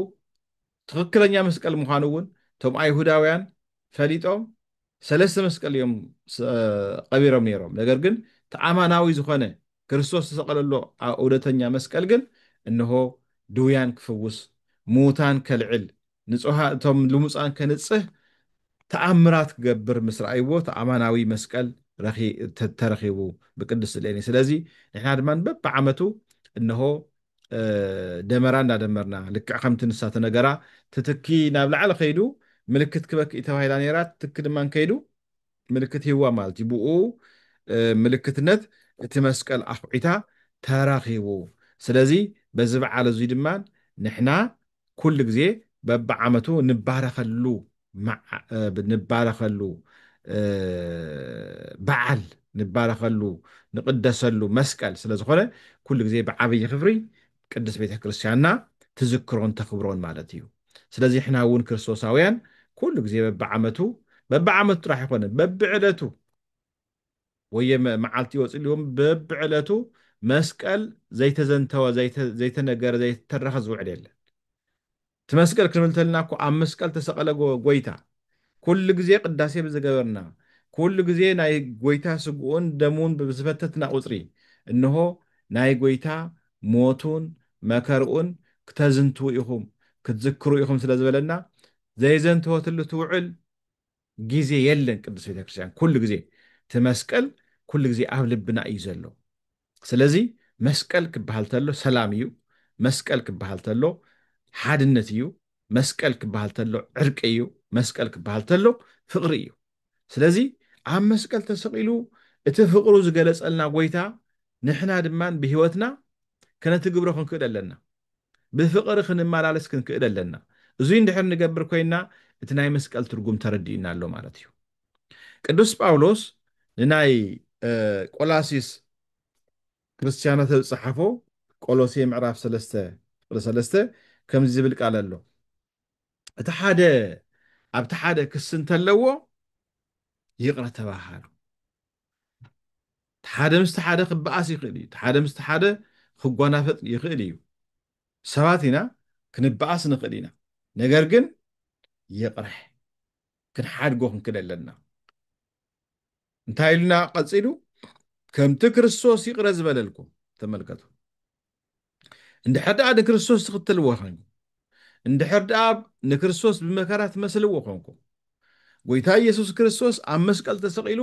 ትክክለኛ መስቀል ምዃኑ እውን እቶም ኣይሁዳውያን ፈሊጦም ሰለስተ መስቀል እዮም ቀቢሮም ነይሮም ነገር ግን ተኣማናዊ ዝኾነ ክርስቶስ ተሰቀለሎ እውነተኛ መስቀል ግን እንሆ ድውያን ክፍውስ ሙታን ከልዕል ንጹሃ እቶም ልሙፃን ከንጽህ ተኣምራት ክገብር ምስ ረኣይዎ ተኣማናዊ መስቀል ተረኺቡ ብቅድስቲ እሌኒ ስለዚ ንሕና ድማ በብዓመቱ እንሆ ደመራ እንዳደመርና ልክዕ ከምቲ ንሳተ ነገራ ትትኪ ናብ ላዕሊ ከይዱ ምልክት ክበክእ ተባሂላ ነይራ ትትኪ ድማ ከይዱ ምልክት ሂዋ ማለት እዩ ብኡ ምልክትነት እቲ መስቀል ኣኽዒታ ተራኺቡ ስለዚ በዚ በዓል እዙይ ድማ ንሕና ኩሉ ግዜ በብዓመቱ ንባረኸሉ በዓል ንባረኸሉ ንቅደሰሉ መስቀል ስለዝኾነ ኩሉ ግዜ ብዓብይ ክብሪ ቅድስ ቤተ ክርስቲያንና ትዝክሮን ተኽብሮን ማለት እዩ ስለዚ ሕና እውን ክርስቶሳውያን ኩሉ ግዜ በብዓመቱ ጥራሕ ይኮነን በብዕለቱ ወየ መዓልቲ ወፅልዎም በብዕለቱ መስቀል ዘይተዘንተወ ዘይተነገረ ዘይተተረኸ ዝውዕል የለን እቲ መስቀል ክንብል ተለና እኮ ኣብ መስቀል ተሰቐለ ጎይታ ኩሉ ግዜ ቅዳሴ ብዝገበርና ኩሉ ግዜ ናይ ጎይታ ስግኡን ደሙን ብዝፈተትና ቁፅሪ እንሆ ናይ ጎይታ ሞቱን መከርኡን ክተዝንትው ኢኹም ክትዝክሩ ኢኹም ስለ ዝበለና ዘይዘንትወትሉ ትውዕል ግዜ የለን ቅዱስ ቤተክርስትያን ኩሉ ግዜ እቲ መስቀል ኩሉ ግዜ ኣብ ልብና እዩ ዘሎ ስለዚ መስቀል ክበሃል ተሎ ሰላም እዩ መስቀል ክበሃል ተሎ ሓድነት እዩ መስቀል ክበሃል ተሎ ዕርቂ እዩ መስቀል ክበሃል ተሎ ፍቅሪ እዩ ስለዚ ኣብ መስቀል ተሰቂሉ እቲ ፍቅሩ ዝገለፀልና ጎይታ نحنا دمان بهوتنا كانت تقبره خنكد لنا بفقر خنمالالس كنكد لنا زين دحر نقبر كوينا اتناي مسقال ترجم تردينا له مالتيو ቅዱስ ጳውሎስ ንናይ ቆላሲስ ክርስቲያናት ዝፀሓፎ ቆሎሴ ምዕራፍ 3 ከምዚ ዝብል ቃል ኣሎ እቲ ሓደ ኣብቲ ሓደ ክስ እንተለዎ ይቕረ ተባሃሉ እቲ ሓደ ምስቲ ሓደ ክበኣስ ይኽእል እዩ እቲ ሓደ ምስቲ ሓደ ክጓናፈጥ ይኽእል እዩ ሰባት ኢና ክንበኣስ ንኽእል ኢና ነገር ግን ይቕረ ክንሓድጎ ክንክእል ኣለና እንታይ ኢሉና ቀፂሉ ከምቲ ክርስቶስ ይቕረ ዝበለልኩም ተመልከቱ እንድሕር ደኣ ንክርስቶስ ትኽተልዎ ኮይንኩም እንድሕር ደኣ ንክርስቶስ ብመከራ ትመስልዎ ኮይንኩም ጎይታ ኢየሱስ ክርስቶስ ኣብ መስቀል ተሰቂሉ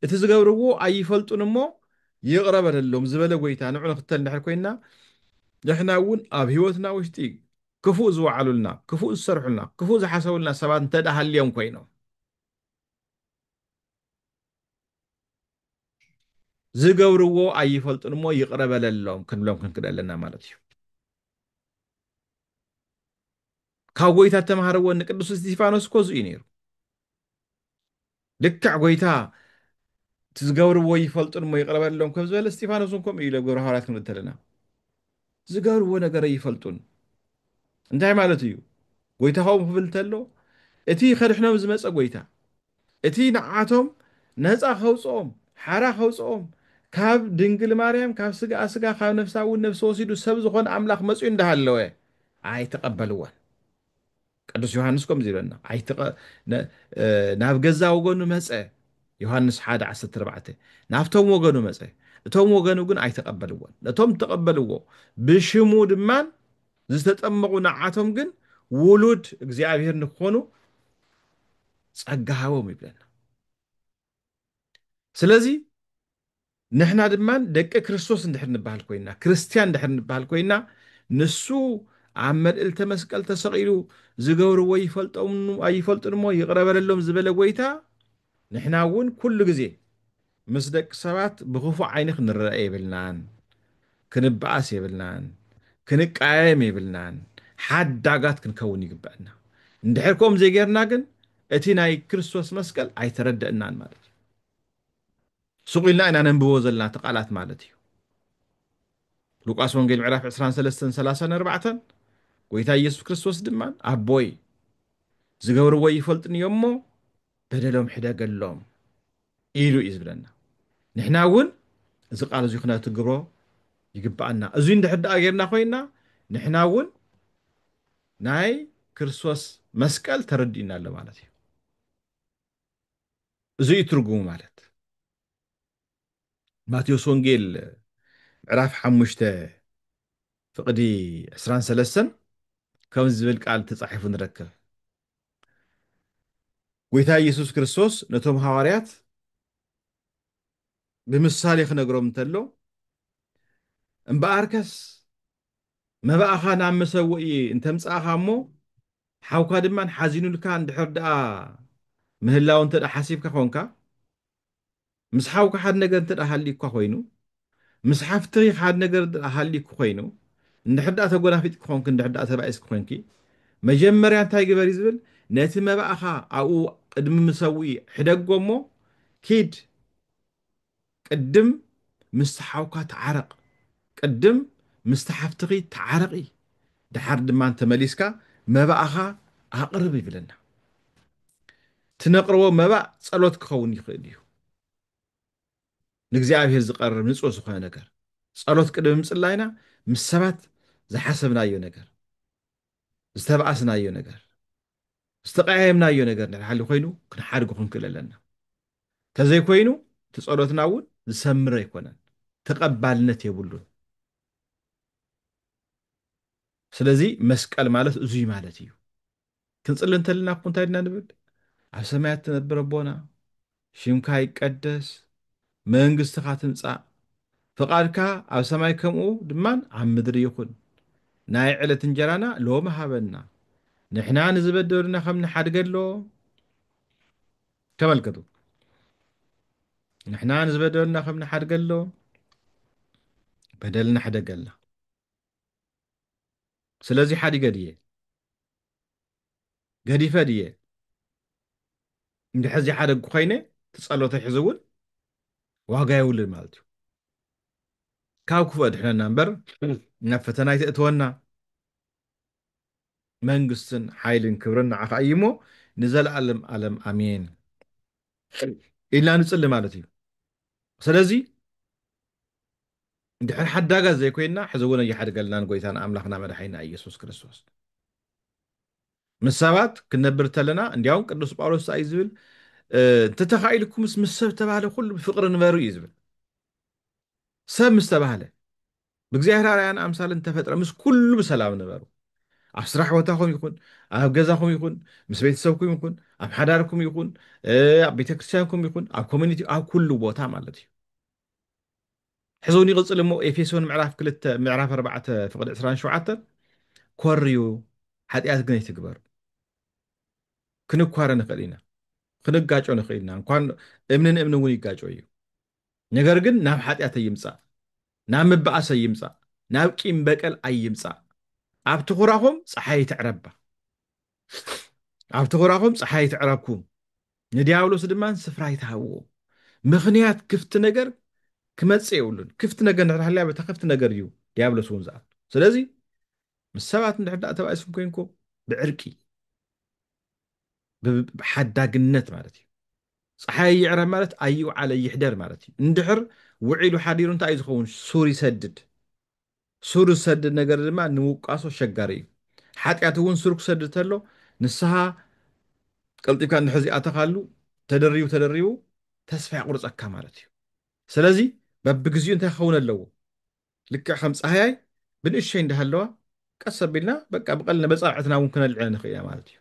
እቲ ዝገብርዎ ኣይፈልጡን እሞ ይቕረ በለሎም ዝበለ ጎይታ ንዑ ንኽተል እንድሕር ኮይና ንሕና እውን ኣብ ሂወትና ውሽጢ ክፉእ ዝወዓሉልና ክፉእ ዝሰርሑልና ክፉእ ዝሓሰቡልና ሰባት እንተዳሃልዮም ኮይኖም ዝገብርዎ ኣይፈልጡን እሞ ይቕረ በለሎም ክንብሎም ክንክእል ኣለና ማለት እዩ ካብ ጎይታ ተምሃርዎ ንቅዱስ እስጢፋኖስ እኮ እዙ እዩ ነይሩ ልክዕ ጎይታ ትዝገብርዎ ይፈልጡን እሞ ይቕረ በለሎም ከም ዝበለ እስጢፋኖስ እውን ከምኡ ኢሉ ግብረ ሐዋርያት ክንብል ተለና ዝገብርዎ ነገር ይፈልጡን እንታይ ማለት እዩ ጎይታ ከምኡ ክብል እንተሎ እቲ ከድሕኖም ዝመፀ ጎይታ እቲ ንዓቶም ነፃ ከውፅኦም ሓራ ከውፅኦም ካብ ድንግል ማርያም ካብ ስጋ ስጋ ካብ ነፍሳ እውን ነፍሲ ወሲዱ ሰብ ዝኾነ ኣምላኽ መፅኡ እንዳሃለወ ኣይተቐበልዎን ቅዱስ ዮሃንስ ከምዚ ይብለና ናብ ገዛ ወገኑ መፀ ዮሃንስ 1:14 ናብቶም ወገኑ መፀ እቶም ወገኑ ግን ኣይተቐበልዎን ነቶም ተቐበልዎ ብሽሙ ድማን ዝተጠመቑ ንዓቶም ግን ውሉድ እግዚኣብሔር ንክኾኑ ጸጋ ሃቦም ይብለና ስለዚ ንሕና ድማን ደቂ ክርስቶስ እንድሕር ንበሃል ኮይና ክርስቲያን እንድሕር ንበሃል ኮይና ንሱ ኣብ መልዕልተ መስቀል ተሰቂሉ ዝገብርዎ ኣይፈልጡን እሞ ይቕረ በለሎም ዝበለ ጎይታ ንሕና እውን ኩሉ ግዜ ምስ ደቂ ሰባት ብኽፉእ ዓይኒ ክንረአ የብልናን ክንበኣስ የብልናን ክንቃየም የብልናን ሓዳጋት ክንከውን ይግበአና እንድሕር ከምኡ ዘይጌርና ግን እቲ ናይ ክርስቶስ መስቀል ኣይተረድአናን ማለት እዩ سقيلنا إن أنا نبوز لنا تقالات مالتي لوقاس وانجيل معرف 23 30 4 ويتا يسوع كريستوس دمان أبوي زغور وي فلتني يمو بدلهم حدا قال لهم إيلو إزبلنا نحنا ون إذا قالوا زيخنا تقرو يقبعنا أزين ده حدا غيرنا خوينا نحنا ون ناي كريستوس مسكال تردينا له مالتي زي ترجمه مالت ماتيوس وانجيل معرف حمشته فقدي 23 كم زبل قال تصحيف نركب ጎይታ ኢየሱስ ክርስቶስ ነቶም ሐዋርያት ብምሳሌ ክነግሮም እንተሎ እምበኣርከስ መባእኻ ናብ መሰውኢ እንተምፃእኻ እሞ ሓውካ ድማን ሓዚኑልካ እንድሕር ደኣ ምህላው እንተ ደኣ ሓሲብካ ኮንካ ምስ ሓውካ ሓደ ነገር እንተ ደኣ ሃሊካ ኮይኑ ምስ ሓፍትኺ ሓደ ነገር ሃሊኩ ኮይኑ እንድሕር ደኣ ተጎናፊጥክ ኮንክ እንድሕር ደኣ ተባኢስክ ኮንኪ መጀመርያ እንታይ ግበር እዩ ዝብል ነቲ መባእኻ ኣብኡ ቅድሚ ምሰውኢ ሕደጎ እሞ ኪድ ቅድም ምስ ሓውካ ተዓረቕ ቅድም ምስ ሓፍትኺ ተዓረቂ ድሓር ድማ ተመሊስካ መባእኻ ኣቕርብ ይብለና ትነቕርቦ መባእ ጸሎት ክኸውን ይኽእል እዩ ንእግዚኣብሔር ዝቐርብ ንጹህ ዝኾነ ነገር ጸሎት ቅድሚ ምጽላይና ምስ ሰባት ዝሓሰብናዮ ነገር ዝተባኣስናዮ ነገር ዝተቀያየምናዮ ነገር ንሓሊ ኮይኑ ክንሓድጎ ክንክእል ኣለና ተዘይኮይኑ ትጸሎትና እውን ዝሰምረ ኣይኮነን ተቐባልነት የብሉን ስለዚ መስቀል ማለት እዙይ ማለት እዩ ክንጽሊ እንተለና እኮ እንታይ ድና ንብል ኣብ ሰማያት ትነብር ኣቦና ሽምካ ይቀደስ መንግስትኻ ትምጻእ ፍቓድካ ኣብ ሰማይ ከምኡ ድማን ኣብ ምድሪ ይኹን ናይ ዕለት እንጀራና ሎሚ ሃበና ንሕና ንዝበደሉና ከም ንሓድገሎ ተመልከቱ ንሕና ንዝበደሉና ከም ንሓድገሎ በደልና ሓደገልና ስለዚ ሓዲገ ድየ ገዲፈ ድየ እንድሕር ዘይሓደግኩ ኮይነ ትጸሎተይ ሕዚ እውን ዋጋ የውልን ማለት እዩ ካብ ክፉእ ድሕነና እምበር ናብ ፈተና ይተእትወና መንግስትን ሓይልን ክብርን ንዓኻ እዩ እሞ ንዘለኣለም ዓለም ኣሜን ኢልና ንጽሊ ማለት እዩ ስለዚ እንድሕር ሓዳጋት ዘይኮይንና ሕዚ እውን እየሓድገልና ንጎይታና ኣምላኽና መድሓይና ኢየሱስ ክርስቶስ ምስ ሰባት ክንነብር ተለና እንዲያውም ቅዱስ ጳውሎስ እዩ ዝብል እንተተኻኢልኩምስ ምስ ሰብ ተባሃለ ኩሉ ብፍቅሪ ንበሩ እዩ ዝብል ሰብ ምስ ተባሃለ ብእግዚአብሔር ኣርአያን ኣምሳልን ተፈጥረ ምስ ኩሉ ብሰላም ንበሩ ኣብ ስራሕ ቦታኹም ይኹን ኣብ ገዛኹም ይኹን ምስ ቤተሰብኩም ይኹን ኣብ ሓዳርኩም ይኹን ኣብ ቤተክርስትያንኩም ይኹን ኣብ ኮሚኒቲ ኣብ ኩሉ ቦታ ማለት እዩ ሕዚ እውን ይቕፅል እሞ ኤፌሶን ምዕራፍ 2 ምዕራፍ 4 ፍቅዲ 27 ኮርዩ ሓጢኣት ግን ኣይትግበሩ ክንኳረ ንኽእል ኢና ክንጋጮ ንኽእል ኢና እንኳን እምንን እምኒ እውን ይጋጮ እዩ ነገር ግን ናብ ሓጢኣት ኣይምፃእ ናብ ምበኣስ ኣይምፃእ ናብ ቂም በቀል ኣይምፃእ ኣብ ትኹራኹም ፀሓይ ትዕረባ ኣብ ትኹራኹም ፀሓይ ትዕረብኩም ንዲያብሎስ ድማ ስፍራ ይትሃብዎ ምኽንያት ክፍቲ ነገር ክመጽእ የብሉን ክፍቲ ነገር ንድሕር በታ ክፍቲ ነገር እዩ ዲያብሎስ እውን ዝኣቱ ስለዚ ምስ ሰባት እንድሕር ዳኣ ተባኢስኩም ኮይንኩም ብዕርቂ ብሓዳግነት ማለት እዩ ፀሓይ ይዕረብ ማለት ኣይውዓለ ይሕደር ማለት እዩ እንድሕር ውዒሉ ሓዲሩ እንታይ እዩ ዝኸውን ሱር ይሰድድ ሱር ዝሰድድ ነገር ድማ ንምውቃሶ ሸጋሪ እዩ ሓጢኣት እውን ሱር ክሰድድ ተሎ ንስኻ ቀልጢፍካ እንድሕር ዝኣተኻሉ ተደሪቡ ተደሪቡ ተስፋ ይቁርፀካ ማለት እዩ ስለዚ በብግዚኡ እንታይ ክኸውን ኣለዎ ልክዕ ከም ፀሃያይ ብንእሸይ እንዳሃለዋ ቀስ ኣቢልና በቃ ብቐሊልና በፃብዕትና እውን ክነልዕለ ንኽእል ኢና ማለት እዩ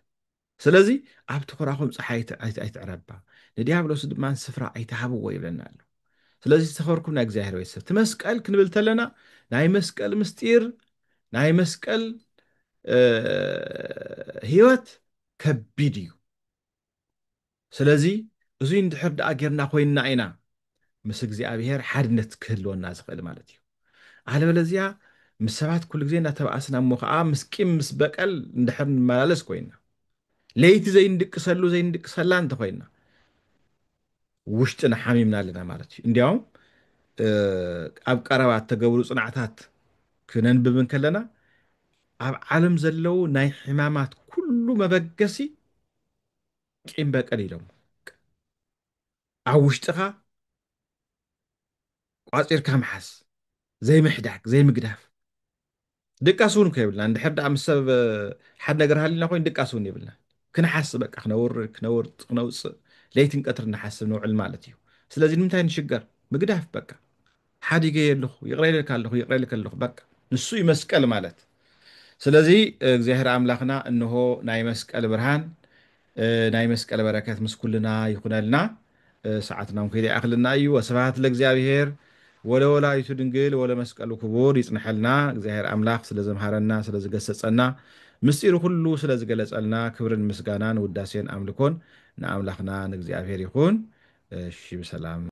ስለዚ ኣብ ትኹራኹም ፀሓይ ኣይትዕረባ ንዲያብሎስ ድማ ስፍራ ኣይትሃብዎ ይብለና ኣሎ ስለዚ ዝተኸበርኩም ናይ እግዚኣብሔር ቤተሰብ እቲ መስቀል ክንብል ተለና ናይ መስቀል ምስጢር ናይ መስቀል ህይወት ከቢድ እዩ ስለዚ እዙይ እንድሕር ደኣ ጌርና ኮይንና ኢና ምስ እግዚኣብሔር ሓድነት ክህልወና ዝኽእል ማለት እዩ ኣለበለዚያ ምስ ሰባት ኩሉ ግዜ እናተባኣስና እሞ ከዓ ምስ ቂም ምስ በቀል እንድሕር ንመላለስ ኮይንና ለይቲ ዘይንድቅሰሉ ዘይንድቅሰላ እንተኮይንና ውሽጥና ሓሚምና ኣለና ማለት እዩ እንዲያውም ኣብ ቀረባ ተገብሩ ፅናዕታት ክነንብብን ከለና ኣብ ዓለም ዘለው ናይ ሕማማት ኩሉ መበገሲ ቂም በቀል ኢሎም ኣብ ውሽጥኻ ቋፂርካ ምሓዝ ዘይምሕዳግ ዘይምግዳፍ ድቃስ እውን ከይብልና እንድሕር ደኣ ምስ ሰብ ሓደ ነገር ሃሊና ኮይኑ ድቃስ እውን የብልና ክንሓስብ በቃ ክነውርጥ ክነውፅእ ለይትን ቀትር እናሓስብ ንውዕል ማለት እዩ ስለዚ ንምንታይ ንሽገር ምግዳፍ በቃ ሓዲገ የለኹ ይቕረየልካ ኣለኹ ይቕረየልካ ኣለኹ በቃ ንሱ እዩ መስቀል ማለት ስለዚ እግዚኣብሔር ኣምላኽና እንሆ ናይ መስቀል ብርሃን ናይ መስቀል በረከት ምስ ኩልና ይኹነልና ሰዓትና እውን ከይደ ይኣኽልና እዩ ወስብሐት ለእግዚአብሔር ወለወላዲቱ ድንግል ወለመስቀሉ ክቡር ይጽንሐልና እግዚኣብሔር ኣምላኽ ስለ ዘምሃረና ስለ ዝገሰጸና ምስጢሩ ኩሉ ስለ ዝገለጸልና ክብርን ምስጋናን ውዳሴን ኣምልኮን ንኣምላኽና ንእግዚአብሔር ይኹን እሺ ብሰላም